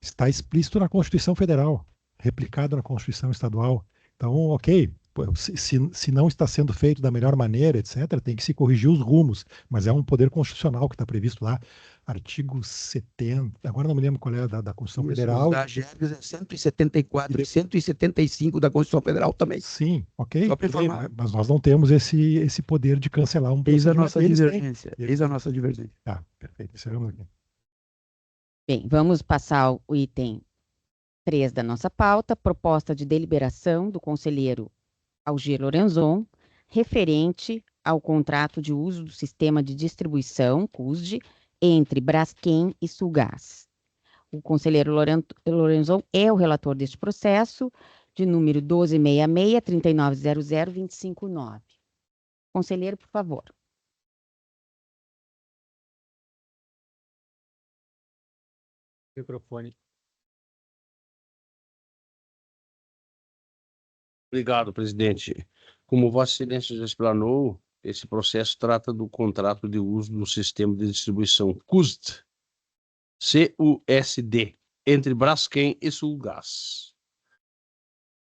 está explícito na Constituição Federal, replicado na Constituição Estadual. Então, ok, se não está sendo feito da melhor maneira, etc., tem que se corrigir os rumos, mas é um poder constitucional que está previsto lá, artigo 70, agora não me lembro qual é da Constituição Federal. Da Gerges é 174 e 175 da Constituição Federal também. Sim, ok, Só para informar. mas nós não temos esse poder de cancelar um procedimento. Eis a nossa divergência. Tá, perfeito, encerramos aqui. Bem, vamos passar o item 3 da nossa pauta, proposta de deliberação do conselheiro Algir Lorenzon, referente ao contrato de uso do sistema de distribuição, CUSD, entre Braskem e Sulgás. O conselheiro Lorenzon é o relator deste processo, de número 1266-3900-259. Conselheiro, por favor. Microfone. Obrigado, presidente. Como Vossa Excelência já explanou, esse processo trata do contrato de uso do sistema de distribuição CUSD, CUSD, entre Braskem e Sulgás.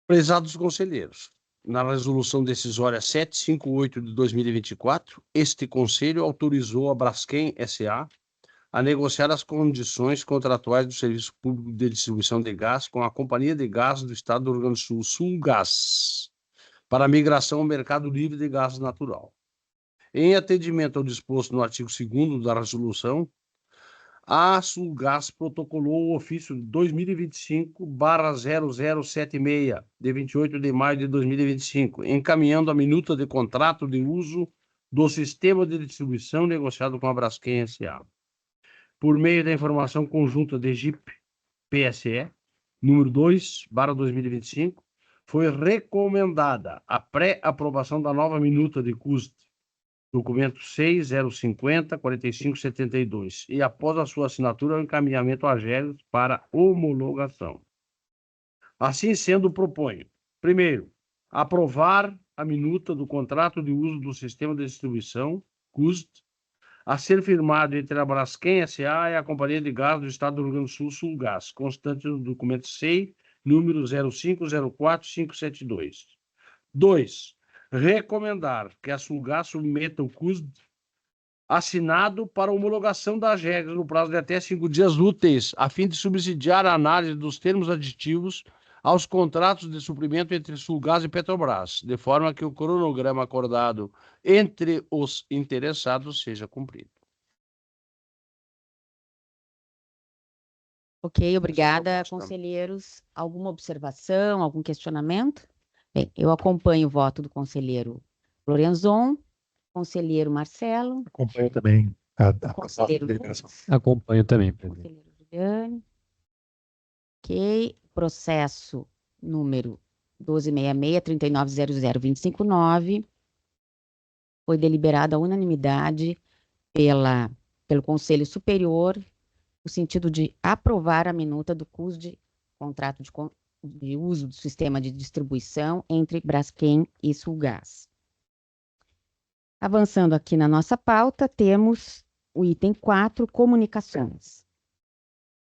Prezados conselheiros, na resolução decisória 758 de 2024, este conselho autorizou a Braskem S.A. a negociar as condições contratuais do serviço público de distribuição de gás com a Companhia de Gás do Estado do Rio Grande do Sul, Sulgás, para a migração ao mercado livre de gás natural. Em atendimento ao disposto no artigo 2º da resolução, a Sulgás protocolou o ofício 2025/0076, de 28 de maio de 2025, encaminhando a minuta de contrato de uso do sistema de distribuição negociado com a Braskem S.A. Por meio da informação conjunta de GIP-PSE, número 2/2025, foi recomendada a pré-aprovação da nova minuta de CUSD, documento 6.050.4572, e após a sua assinatura, o encaminhamento à GERGS para homologação. Assim sendo, proponho, primeiro, aprovar a minuta do contrato de uso do sistema de distribuição, CUSD, a ser firmado entre a Braskem S.A. e a Companhia de Gás do Estado do Rio Grande do Sul, Sulgás, constante no documento SEI, número 0504572. 2. Recomendar que a Sulgás submeta o CUSD assinado para homologação das regras no prazo de até 5 dias úteis, a fim de subsidiar a análise dos termos aditivos aos contratos de suprimento entre Sulgás e Petrobras, de forma que o cronograma acordado entre os interessados seja cumprido. Ok, obrigada, conselheiros. Alguma observação, algum questionamento? Bem, eu acompanho o voto do conselheiro Lorenzon, conselheiro Marcelo, Acompanho também a conselheiro deliberação. Acompanho também, presidente. conselheiro Juliane. Ok, processo número 1266-3900-259 foi deliberado à unanimidade pelo Conselho Superior, no sentido de aprovar a minuta do CUSD, contrato de uso do sistema de distribuição entre Braskem e Sulgás. Avançando aqui na nossa pauta, temos o item 4, comunicações.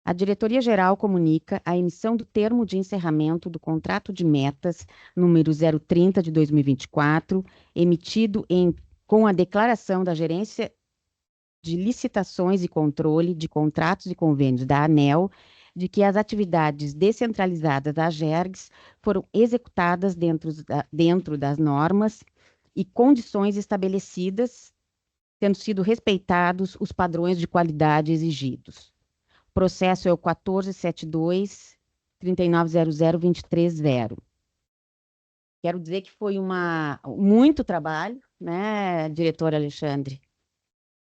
A Diretoria-Geral comunica a emissão do termo de encerramento do contrato de metas número 030 de 2024, emitido com a declaração da Gerência de Licitações e Controle de Contratos e Convênios da ANEEL, de que as atividades descentralizadas da GERGS foram executadas dentro das normas e condições estabelecidas, tendo sido respeitados os padrões de qualidade exigidos. O processo é o 1472-3900-230. Quero dizer que foi muito trabalho, né, diretor Alexandre,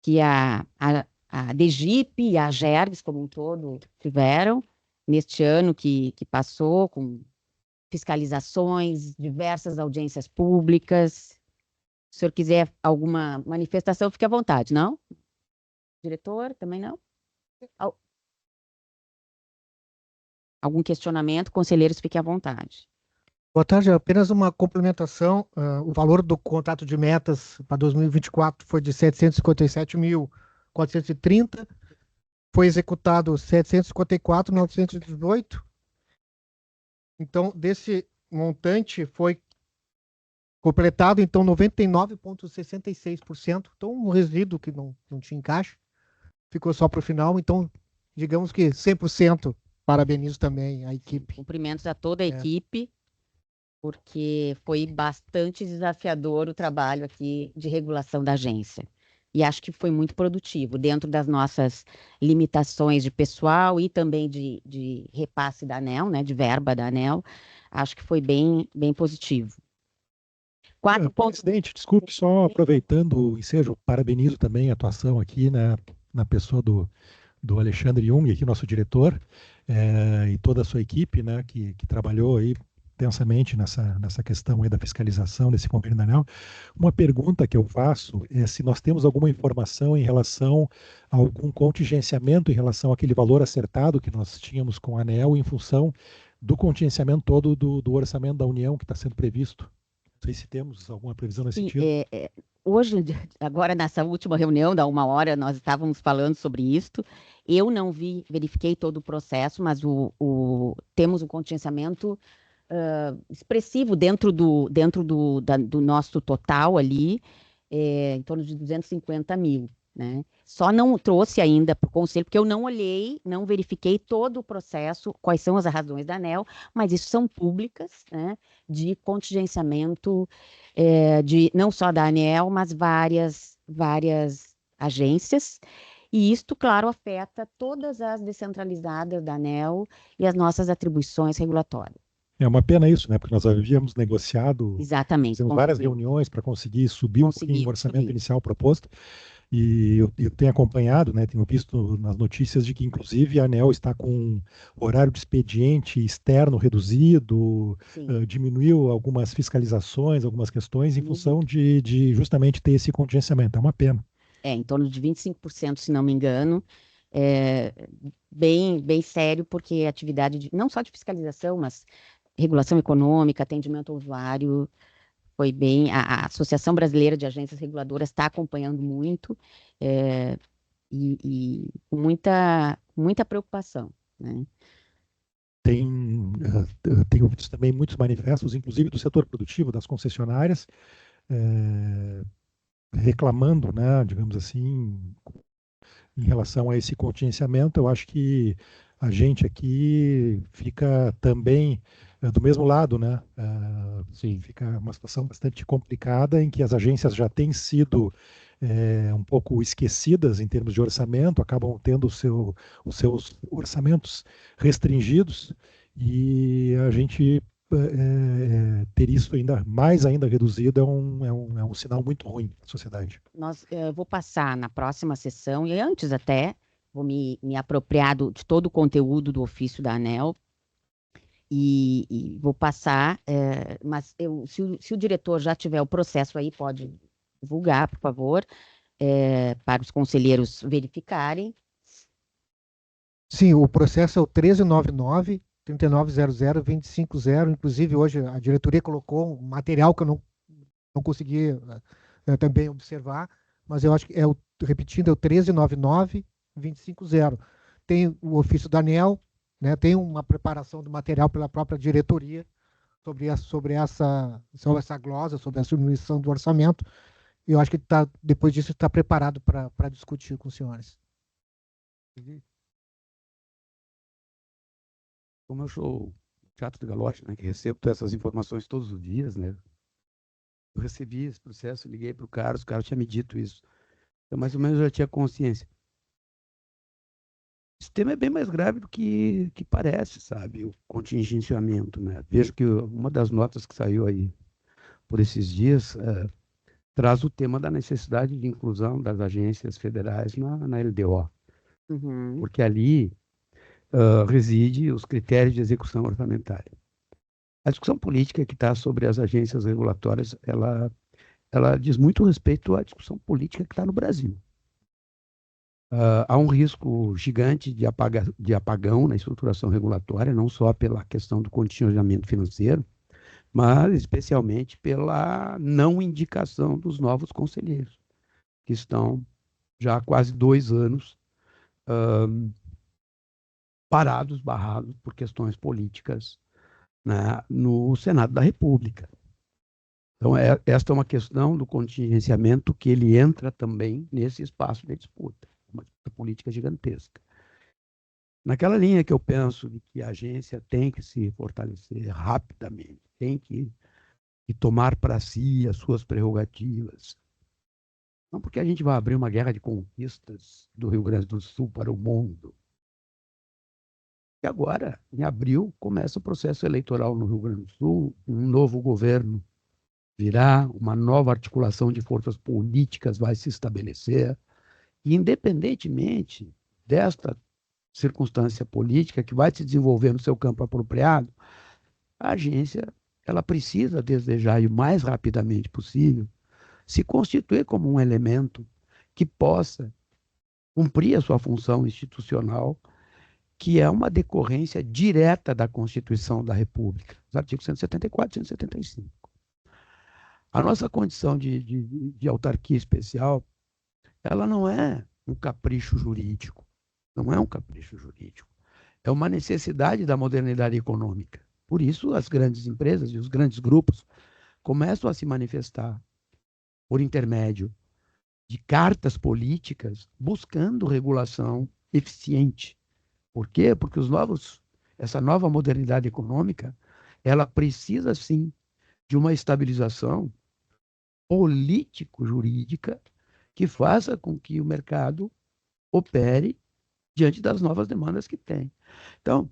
que a DGIP e a GERGS, como um todo, tiveram neste ano que passou, com fiscalizações, diversas audiências públicas. Se o senhor quiser alguma manifestação, fique à vontade, não? Diretor, também não? Algum questionamento, conselheiros, fiquem à vontade. Boa tarde, apenas uma complementação. O valor do contrato de metas para 2024 foi de 757.430, foi executado 754.918. Então, desse montante foi completado, então, 99,66%. Então, um resíduo que não tinha encaixe, ficou só para o final. Então, digamos que 100%. Parabenizo também a equipe. Cumprimentos a toda a equipe, porque foi bastante desafiador o trabalho aqui de regulação da agência. e acho que foi muito produtivo, dentro das nossas limitações de pessoal e também de repasse da ANEEL, né, de verba da ANEEL, acho que foi bem, bem positivo. 4 pontos. Presidente, desculpe, só aproveitando o ensejo, parabenizo também a atuação aqui na pessoa do Alexandre Jung, aqui, nosso diretor, e toda a sua equipe, né, que trabalhou aí intensamente nessa questão aí da fiscalização desse convênio da ANEEL. Uma pergunta que eu faço é se nós temos alguma informação em relação a algum contingenciamento em relação àquele valor acertado que nós tínhamos com a ANEEL em função do contingenciamento todo do orçamento da União que está sendo previsto. Não sei se temos alguma previsão nesse Sim, sentido. hoje, agora nessa última reunião da 1 hora, nós estávamos falando sobre isto. Eu não verifiquei todo o processo, mas temos um contingenciamento expressivo dentro do nosso total ali, em torno de 250 mil, né? Só não trouxe ainda para o Conselho, porque eu não olhei, não verifiquei todo o processo, quais são as razões da ANEEL, mas isso são públicas, né, de contingenciamento, não só da ANEEL, mas várias agências, e isto, claro, afeta todas as descentralizadas da ANEEL e as nossas atribuições regulatórias. É uma pena isso, né? Porque nós havíamos negociado, Exatamente. fizemos várias reuniões para conseguir subir um pouquinho o orçamento inicial proposto. E eu tenho acompanhado, né? Tenho visto nas notícias de que, inclusive, a ANEEL está com horário de expediente externo reduzido, diminuiu algumas fiscalizações, algumas questões, em função de justamente ter esse contingenciamento. É uma pena. Em torno de 25%, se não me engano. Bem, bem sério, porque a atividade não só de fiscalização, mas regulação econômica, atendimento ao usuário, foi bem. A Associação Brasileira de Agências Reguladoras está acompanhando muito e com muita preocupação, né? Tenho visto também muitos manifestos, inclusive do setor produtivo, das concessionárias, reclamando, né, digamos assim, em relação a esse contingenciamento. Eu acho que a gente aqui fica também do mesmo lado, né? Sim, fica uma situação bastante complicada em que as agências já têm sido um pouco esquecidas em termos de orçamento, acabam tendo os seus orçamentos restringidos, e a gente ter isso ainda reduzido é um sinal muito ruim para a sociedade. Vou passar na próxima sessão, e antes até, vou me apropriar de todo o conteúdo do ofício da ANEEL, e vou passar, mas se o diretor já tiver o processo aí, pode divulgar, por favor, para os conselheiros verificarem. Sim, o processo é o 1399 3900 250. Inclusive, hoje a diretoria colocou um material que eu não consegui também observar, mas eu acho que repetindo, é o 1399 250. Tem o ofício da ANEEL, né, tem uma preparação do material pela própria diretoria sobre essa glosa, sobre a diminuição do orçamento. E eu acho que depois disso está preparado para discutir com os senhores. Como eu sou chato de galoche, né, que recebo todas essas informações todos os dias, né? Eu recebi esse processo, liguei para o Carlos tinha me dito isso. Eu mais ou menos já tinha consciência. Esse tema é bem mais grave do que parece, sabe? O contingenciamento, né? Vejo que uma das notas que saiu aí por esses dias traz o tema da necessidade de inclusão das agências federais na LDO. Porque ali reside os critérios de execução orçamentária. A discussão política que está sobre as agências regulatórias, ela diz muito respeito à discussão política que está no Brasil. Há um risco gigante de apagão na estruturação regulatória, não só pela questão do contingenciamento financeiro, mas especialmente pela não indicação dos novos conselheiros, que estão já há quase 2 anos parados, barrados por questões políticas, né, no Senado da República. Então, esta é uma questão do contingenciamento que ele entra também nesse espaço de disputa, uma disputa política gigantesca. Naquela linha que eu penso de que a agência tem que se fortalecer rapidamente, tem que tomar para si as suas prerrogativas, Não porque a gente vai abrir uma guerra de conquistas do Rio Grande do Sul para o mundo. E agora, em abril, começa o processo eleitoral no Rio Grande do Sul, um novo governo virá, uma nova articulação de forças políticas vai se estabelecer, e independentemente desta circunstância política que vai se desenvolver no seu campo apropriado, a agência ela precisa desejar, e o mais rapidamente possível, se constituir como um elemento que possa cumprir a sua função institucional, que é uma decorrência direta da Constituição da República, os artigos 174 e 175. A nossa condição de autarquia especial, ela não é um capricho jurídico, não é um capricho jurídico, é uma necessidade da modernidade econômica. Por isso, as grandes empresas e os grandes grupos começam a se manifestar por intermédio de cartas políticas buscando regulação eficiente. Por quê? Porque essa nova modernidade econômica, ela precisa, sim, de uma estabilização político-jurídica que faça com que o mercado opere diante das novas demandas que tem. Então,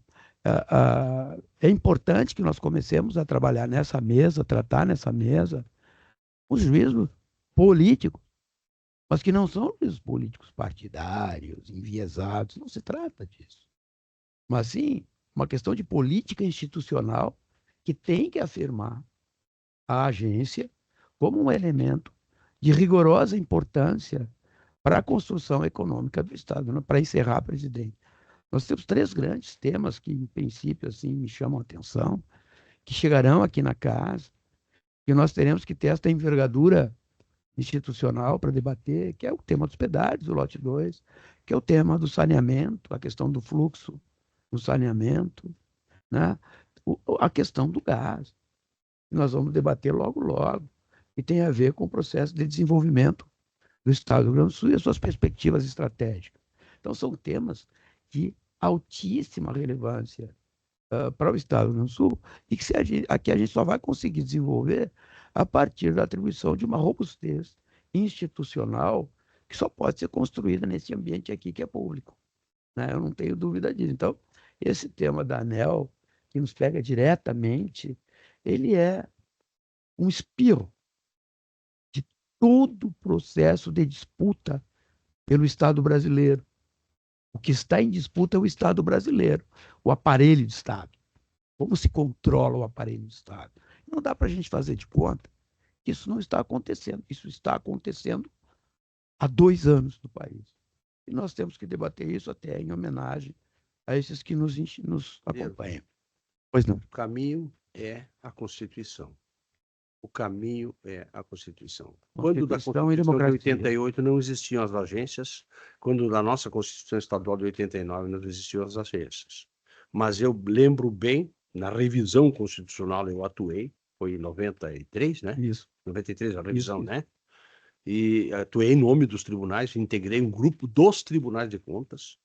é importante que nós comecemos a trabalhar nessa mesa, tratar nessa mesa os juízos políticos, mas que não são juízos políticos partidários, enviesados, não se trata disso. Mas sim uma questão de política institucional que tem que afirmar a agência como um elemento de rigorosa importância para a construção econômica do Estado. Para encerrar, presidente, nós temos 3 grandes temas que, em princípio, assim, me chamam a atenção, que chegarão aqui na casa, que nós teremos que ter esta envergadura institucional para debater, que é o tema dos pedágios, o lote 2, que é o tema do saneamento, a questão do fluxo no saneamento, né? A questão do gás, que nós vamos debater logo, logo, e tem a ver com o processo de desenvolvimento do Estado do Rio Grande do Sul e as suas perspectivas estratégicas. Então, são temas de altíssima relevância para o Estado do Rio Grande do Sul e que aqui a gente só vai conseguir desenvolver a partir da atribuição de uma robustez institucional que só pode ser construída nesse ambiente aqui que é público, né? Eu não tenho dúvida disso. Então, esse tema da ANEEL, que nos pega diretamente, ele é um espirro de todo o processo de disputa pelo Estado brasileiro. O que está em disputa é o Estado brasileiro, o aparelho de Estado. Como se controla o aparelho de Estado? Não dá para a gente fazer de conta que isso não está acontecendo. Isso está acontecendo há 2 anos no país. E nós temos que debater isso até em homenagem a esses que nos acompanham. Pois não. O caminho é a Constituição. O caminho é a Constituição. Quando da Constituição de 88 não existiam as agências, quando da nossa Constituição Estadual de 89 não existiam as agências. Mas eu lembro bem, na revisão constitucional eu atuei, foi em 93, né? Isso. 93 a revisão, Isso. né? E atuei em nome dos tribunais, integrei um grupo dos tribunais de contas.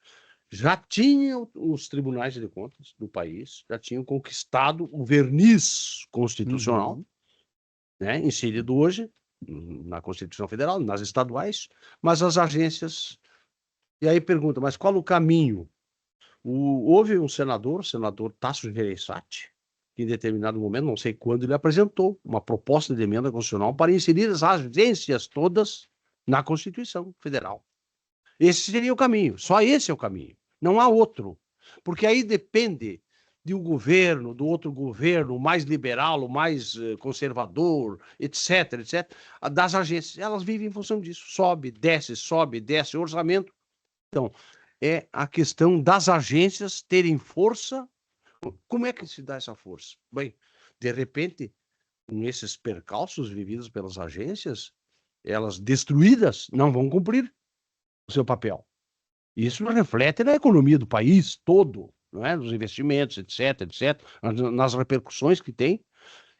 Já tinham os tribunais de contas do país, já tinham conquistado o verniz constitucional, né, inserido hoje na Constituição Federal, nas estaduais, mas as agências... E aí pergunta, mas qual o caminho? Houve um senador, o senador Tasso Gereissati, que em determinado momento, não sei quando, ele apresentou uma proposta de emenda constitucional para inserir as agências todas na Constituição Federal. Esse seria o caminho, só esse é o caminho, não há outro, porque aí depende de um governo, do outro governo, o mais liberal, o mais conservador, etc., etc., das agências. Elas vivem em função disso, sobe, desce, orçamento. Então, é a questão das agências terem força. Como é que se dá essa força? Bem, de repente, nesses percalços vividos pelas agências, elas destruídas não vão cumprir o seu papel. Isso reflete na economia do país todo, não é? Nos investimentos, etc., nas repercussões que tem.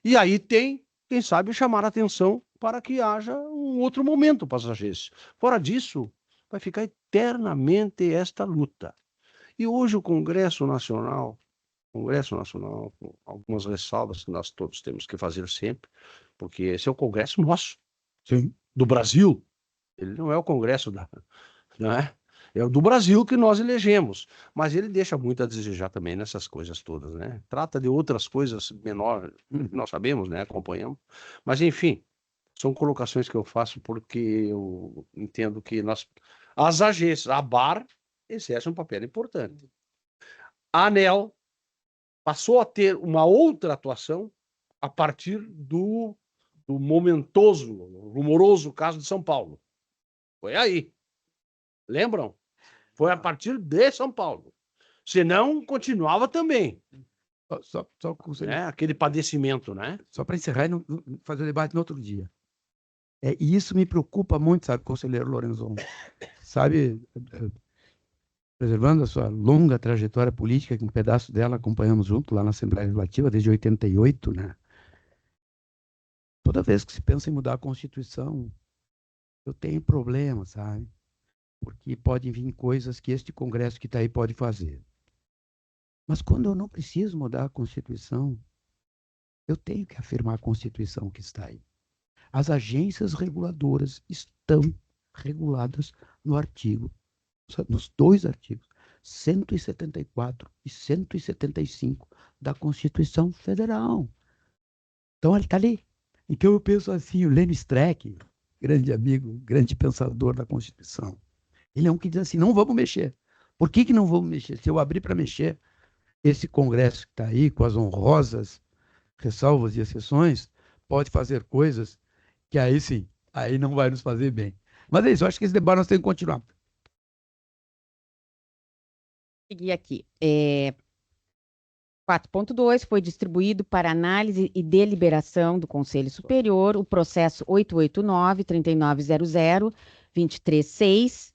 E aí tem, quem sabe, chamar a atenção para que haja um outro momento para as agências. Fora disso, vai ficar eternamente esta luta. E hoje o Congresso Nacional, com algumas ressalvas que nós todos temos que fazer sempre, porque esse é o Congresso nosso, Sim. do Brasil. Ele não é o Congresso não é? É o do Brasil que nós elegemos, mas ele deixa muito a desejar também nessas coisas todas, né? Trata de outras coisas menores, nós sabemos, né? Acompanhamos, mas enfim, são colocações que eu faço porque eu entendo que as agências, a BAR exerce um papel importante. A ANEEL passou a ter uma outra atuação a partir do momentoso, rumoroso caso de São Paulo. Foi aí. Lembram? Foi a partir de São Paulo. Senão, continuava também. Só Né? Aquele padecimento, né? Só para encerrar e fazer o debate no outro dia. E isso me preocupa muito, sabe, conselheiro Lorenzon? Sabe, preservando a sua longa trajetória política, que um pedaço dela acompanhamos junto lá na Assembleia Legislativa, desde 88, né? Toda vez que se pensa em mudar a Constituição, eu tenho problema, sabe? Porque podem vir coisas que este Congresso que está aí pode fazer. Mas quando eu não preciso mudar a Constituição, eu tenho que afirmar a Constituição que está aí. As agências reguladoras estão reguladas nos dois artigos, 174 e 175 da Constituição Federal. Então, ele está ali. Então, eu penso assim, o Lênin Streck, grande amigo, grande pensador da Constituição, ele é um que diz assim, não vamos mexer. Por que não vamos mexer? Se eu abrir para mexer, esse Congresso que está aí, com as honrosas ressalvas e exceções, pode fazer coisas que aí sim, aí não vai nos fazer bem. Mas é isso, eu acho que esse debate nós temos que continuar. Seguir aqui. 4.2 foi distribuído para análise e deliberação do Conselho Superior o processo 889-3900-236,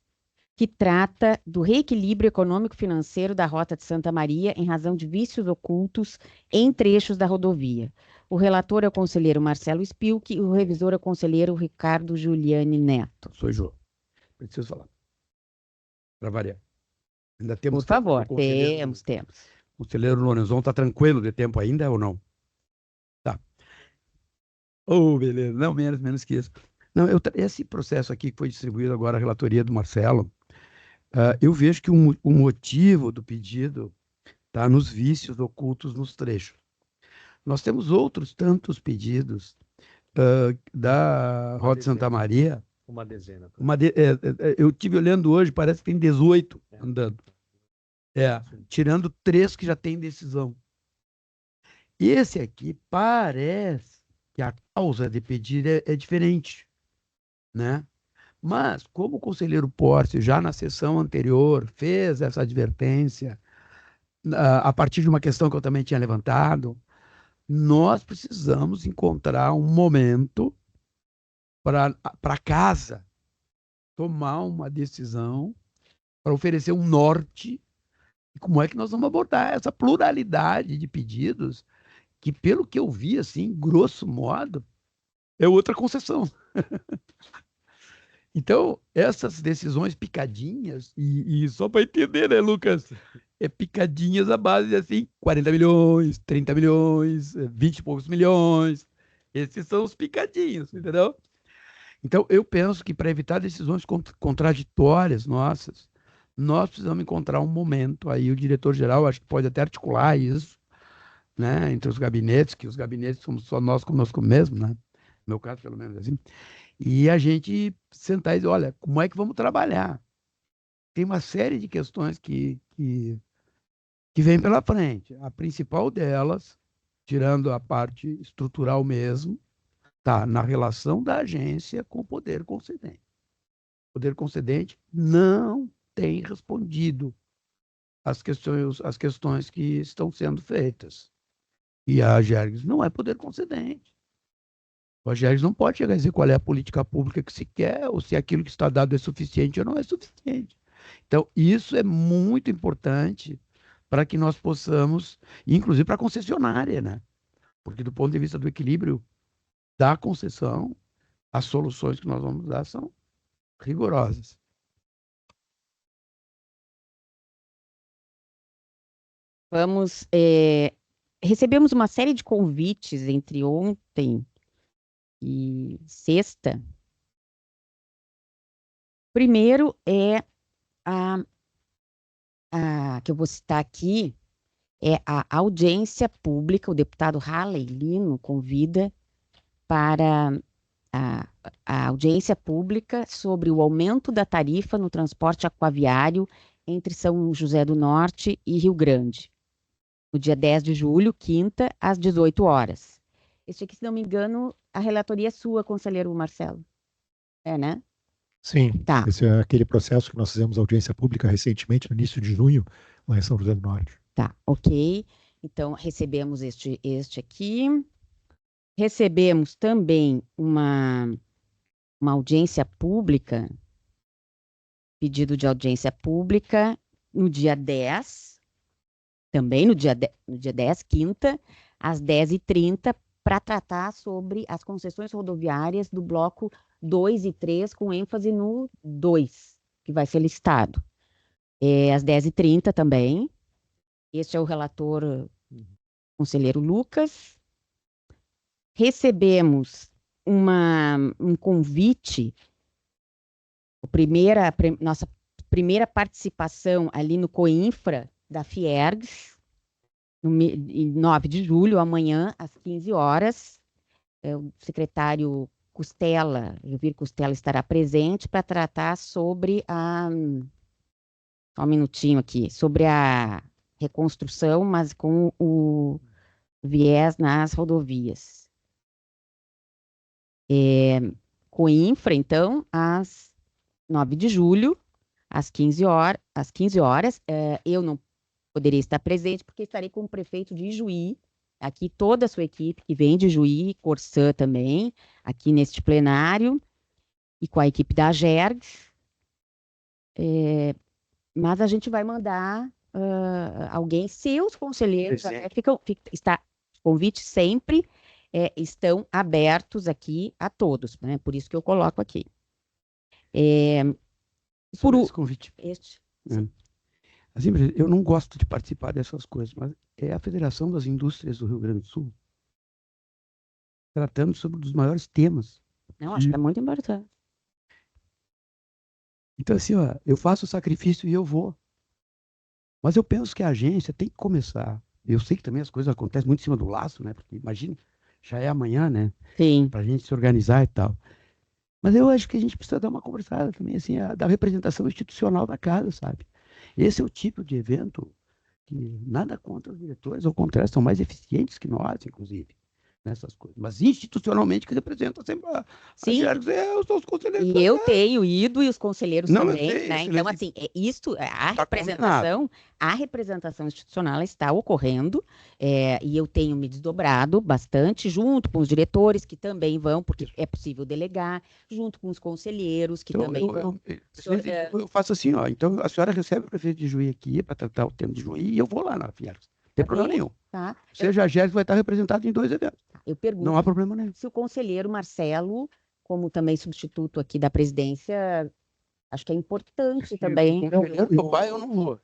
que trata do reequilíbrio econômico-financeiro da Rota de Santa Maria em razão de vícios ocultos em trechos da rodovia. O relator é o conselheiro Marcelo Spilk e o revisor é o conselheiro Ricardo Giuliani Neto. Sou Jô. Preciso falar. Para variar. Ainda temos Por favor, temos. temos. O conselheiro Lorenzon está tranquilo de tempo ainda ou não? Tá. Beleza. Não, menos que isso. Não, esse processo aqui que foi distribuído agora, a relatoria do Marcelo, eu vejo que o motivo do pedido está nos vícios ocultos nos trechos. Nós temos outros tantos pedidos da Rota de Santa Maria. Uma dezena. Eu estive olhando hoje, parece que tem 18 andando. Tirando 3 que já tem decisão. Esse aqui parece que a causa de pedir é diferente, né? Mas, como o conselheiro Porce, já na sessão anterior, fez essa advertência, a partir de uma questão que eu também tinha levantado, nós precisamos encontrar um momento para casa tomar uma decisão, para oferecer um norte. E como é que nós vamos abordar essa pluralidade de pedidos, que, pelo que eu vi, assim, grosso modo, é outra concessão. Então, essas decisões picadinhas, e só para entender, né, Lucas? É picadinhas à base de, assim, 40 milhões, 30 milhões, 20 e poucos milhões. Esses são os picadinhos, entendeu? Então, eu penso que para evitar decisões contraditórias nossas, nós precisamos encontrar um momento, aí o diretor-geral acho que pode até articular isso, né, entre os gabinetes, que os gabinetes somos só nós conosco mesmo, né? No meu caso, pelo menos assim. E a gente sentar e dizer, olha, como é que vamos trabalhar? Tem uma série de questões que vem pela frente. A principal delas, tirando a parte estrutural mesmo, está na relação da agência com o poder concedente. O poder concedente não tem respondido às questões que estão sendo feitas. E a AGERGS não é poder concedente. O AGERGS não pode chegar a dizer qual é a política pública que se quer, ou se aquilo que está dado é suficiente ou não é suficiente. Então, isso é muito importante para que nós possamos, inclusive para a concessionária, né? Porque do ponto de vista do equilíbrio da concessão, as soluções que nós vamos dar são rigorosas. Recebemos uma série de convites entre ontem e sexta Primeiro é que eu vou citar aqui, é a audiência pública. O deputado Halley Lino convida para a audiência pública sobre o aumento da tarifa no transporte aquaviário entre São José do Norte e Rio Grande, no dia 10 de julho, quinta, às 18 horas. Este aqui, se não me engano, a relatoria é sua, conselheiro Marcelo. É, né? Sim, Tá. esse é aquele processo que nós fizemos audiência pública recentemente, no início de junho, lá em São José do Norte. Tá, ok. Então, recebemos este aqui. Recebemos também uma audiência pública, pedido de audiência pública, no dia 10, também no dia 10, quinta, às 10h30, para tratar sobre as concessões rodoviárias do bloco 2 e 3, com ênfase no 2, que vai ser listado. Às 10h30 também. Este é o relator, conselheiro Lucas. Recebemos um convite, nossa primeira participação ali no COINFRA da Fiergs, em 9 de julho, amanhã, às 15 horas. O secretário Costela, Elvir Costela, estará presente para tratar sobre só um minutinho aqui, sobre a reconstrução, mas com o viés nas rodovias. Coinfra, então, às 9 de julho, às 15 horas. Eu não poderia estar presente, porque estarei com o prefeito de Ijuí, aqui toda a sua equipe que vem de Ijuí, Corsã também, aqui neste plenário, e com a equipe da Jergs. Mas a gente vai mandar alguém, se os conselheiros convites sempre estão abertos aqui a todos, né? Por isso que eu coloco aqui. Sobre esse convite. Sim. Assim, eu não gosto de participar dessas coisas, mas é a Federação das Indústrias do Rio Grande do Sul tratando sobre um dos maiores temas. Não, acho que é muito importante. Então, assim, ó, eu faço o sacrifício e eu vou. Mas eu penso que a agência tem que começar. Eu sei que também as coisas acontecem muito em cima do laço, né? Porque imagine, já é amanhã, né? Sim. Para a gente se organizar e tal. Mas eu acho que a gente precisa dar uma conversada também, assim, da representação institucional da casa, sabe? Esse é o tipo de evento que nada contra os diretores, ao contrário, são mais eficientes que nós, inclusive, nessas coisas. Mas institucionalmente que representa sempre a Jergs, são os conselheiros. E eu tenho ido, e os conselheiros também, sei, né? Então, assim, a representação institucional está ocorrendo, e eu tenho me desdobrado bastante, junto com os diretores, que também vão, porque é possível delegar, junto com os conselheiros, que então, também vão. Eu faço assim, ó, então a senhora recebe o prefeito de Juí aqui para tratar o tema de Juí, e eu vou lá na Fiergs. Não tem problema nenhum. Tá. Seja a Jergs vai estar representado em 2 eventos. Eu pergunto, não há problema nenhum. Se o conselheiro Marcelo, como também substituto aqui da presidência, acho que é importante também. Meu pai, eu não vou.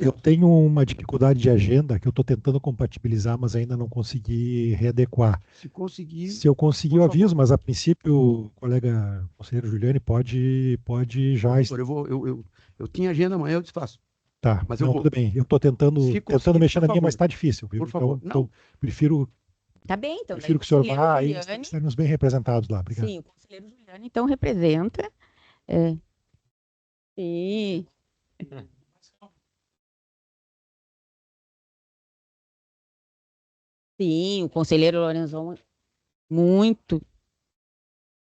Eu tenho uma dificuldade de agenda que eu estou tentando compatibilizar, mas ainda não consegui readequar. Se eu conseguir, eu aviso, mas a princípio o colega conselheiro Juliane pode já... Eu tinha agenda amanhã, eu desfaço. Tá, mas tudo bem. Eu estou tentando mexer na minha, mas está difícil. Viu? Por favor. Então, prefiro... Tá bem, então. Prefiro que o senhor vá e estaremos bem representados lá. Obrigado. Sim, o conselheiro Juliane, então, representa. Sim. Sim, o conselheiro Lorenzon, muito.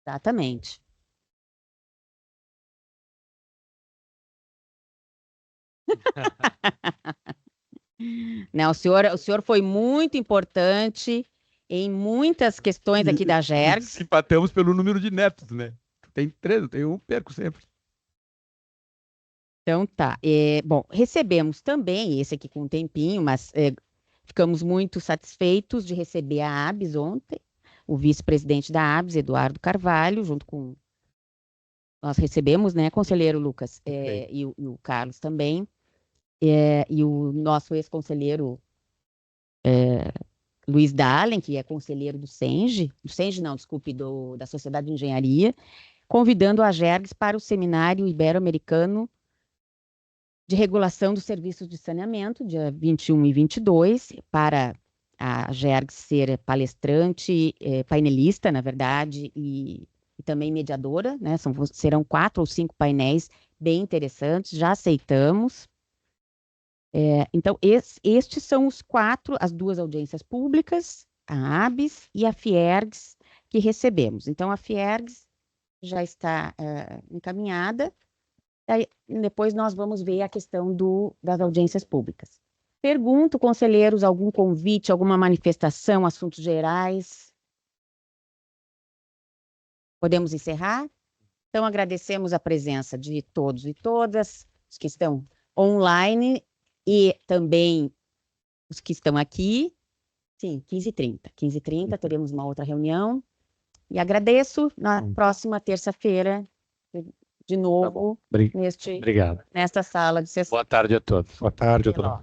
Exatamente. Não, o senhor foi muito importante em muitas questões aqui da Jergs. Empatamos pelo número de netos, né? Tem 3, eu tenho um, perco sempre. Então tá. Bom, recebemos também, esse aqui com um tempinho, mas ficamos muito satisfeitos de receber a ABS ontem, o vice-presidente da ABS, Eduardo Carvalho, junto com... Nós recebemos, né, conselheiro Lucas, e o Carlos também, e o nosso ex-conselheiro Luiz Dahlen, que é conselheiro do SENGE não, desculpe, da Sociedade de Engenharia, convidando a Agergs para o Seminário Ibero-Americano de Regulação dos Serviços de Saneamento, dia 21 e 22, para a Agergs ser palestrante, painelista, na verdade, e também mediadora, né? Serão 4 ou 5 painéis bem interessantes, já aceitamos. Então, estes são as 2 audiências públicas, a ABS e a Fiergs, que recebemos. Então, a Fiergs já está encaminhada. Aí, depois nós vamos ver a questão das audiências públicas. Pergunto, conselheiros, algum convite, alguma manifestação, assuntos gerais? Podemos encerrar? Então, agradecemos a presença de todos e todas, os que estão online e também os que estão aqui. Sim, 15h30. 15h30 teremos uma outra reunião. E agradeço na próxima terça-feira, de novo, Obrigado. nesta sala de sessão. Boa tarde a todos. Boa tarde a todos.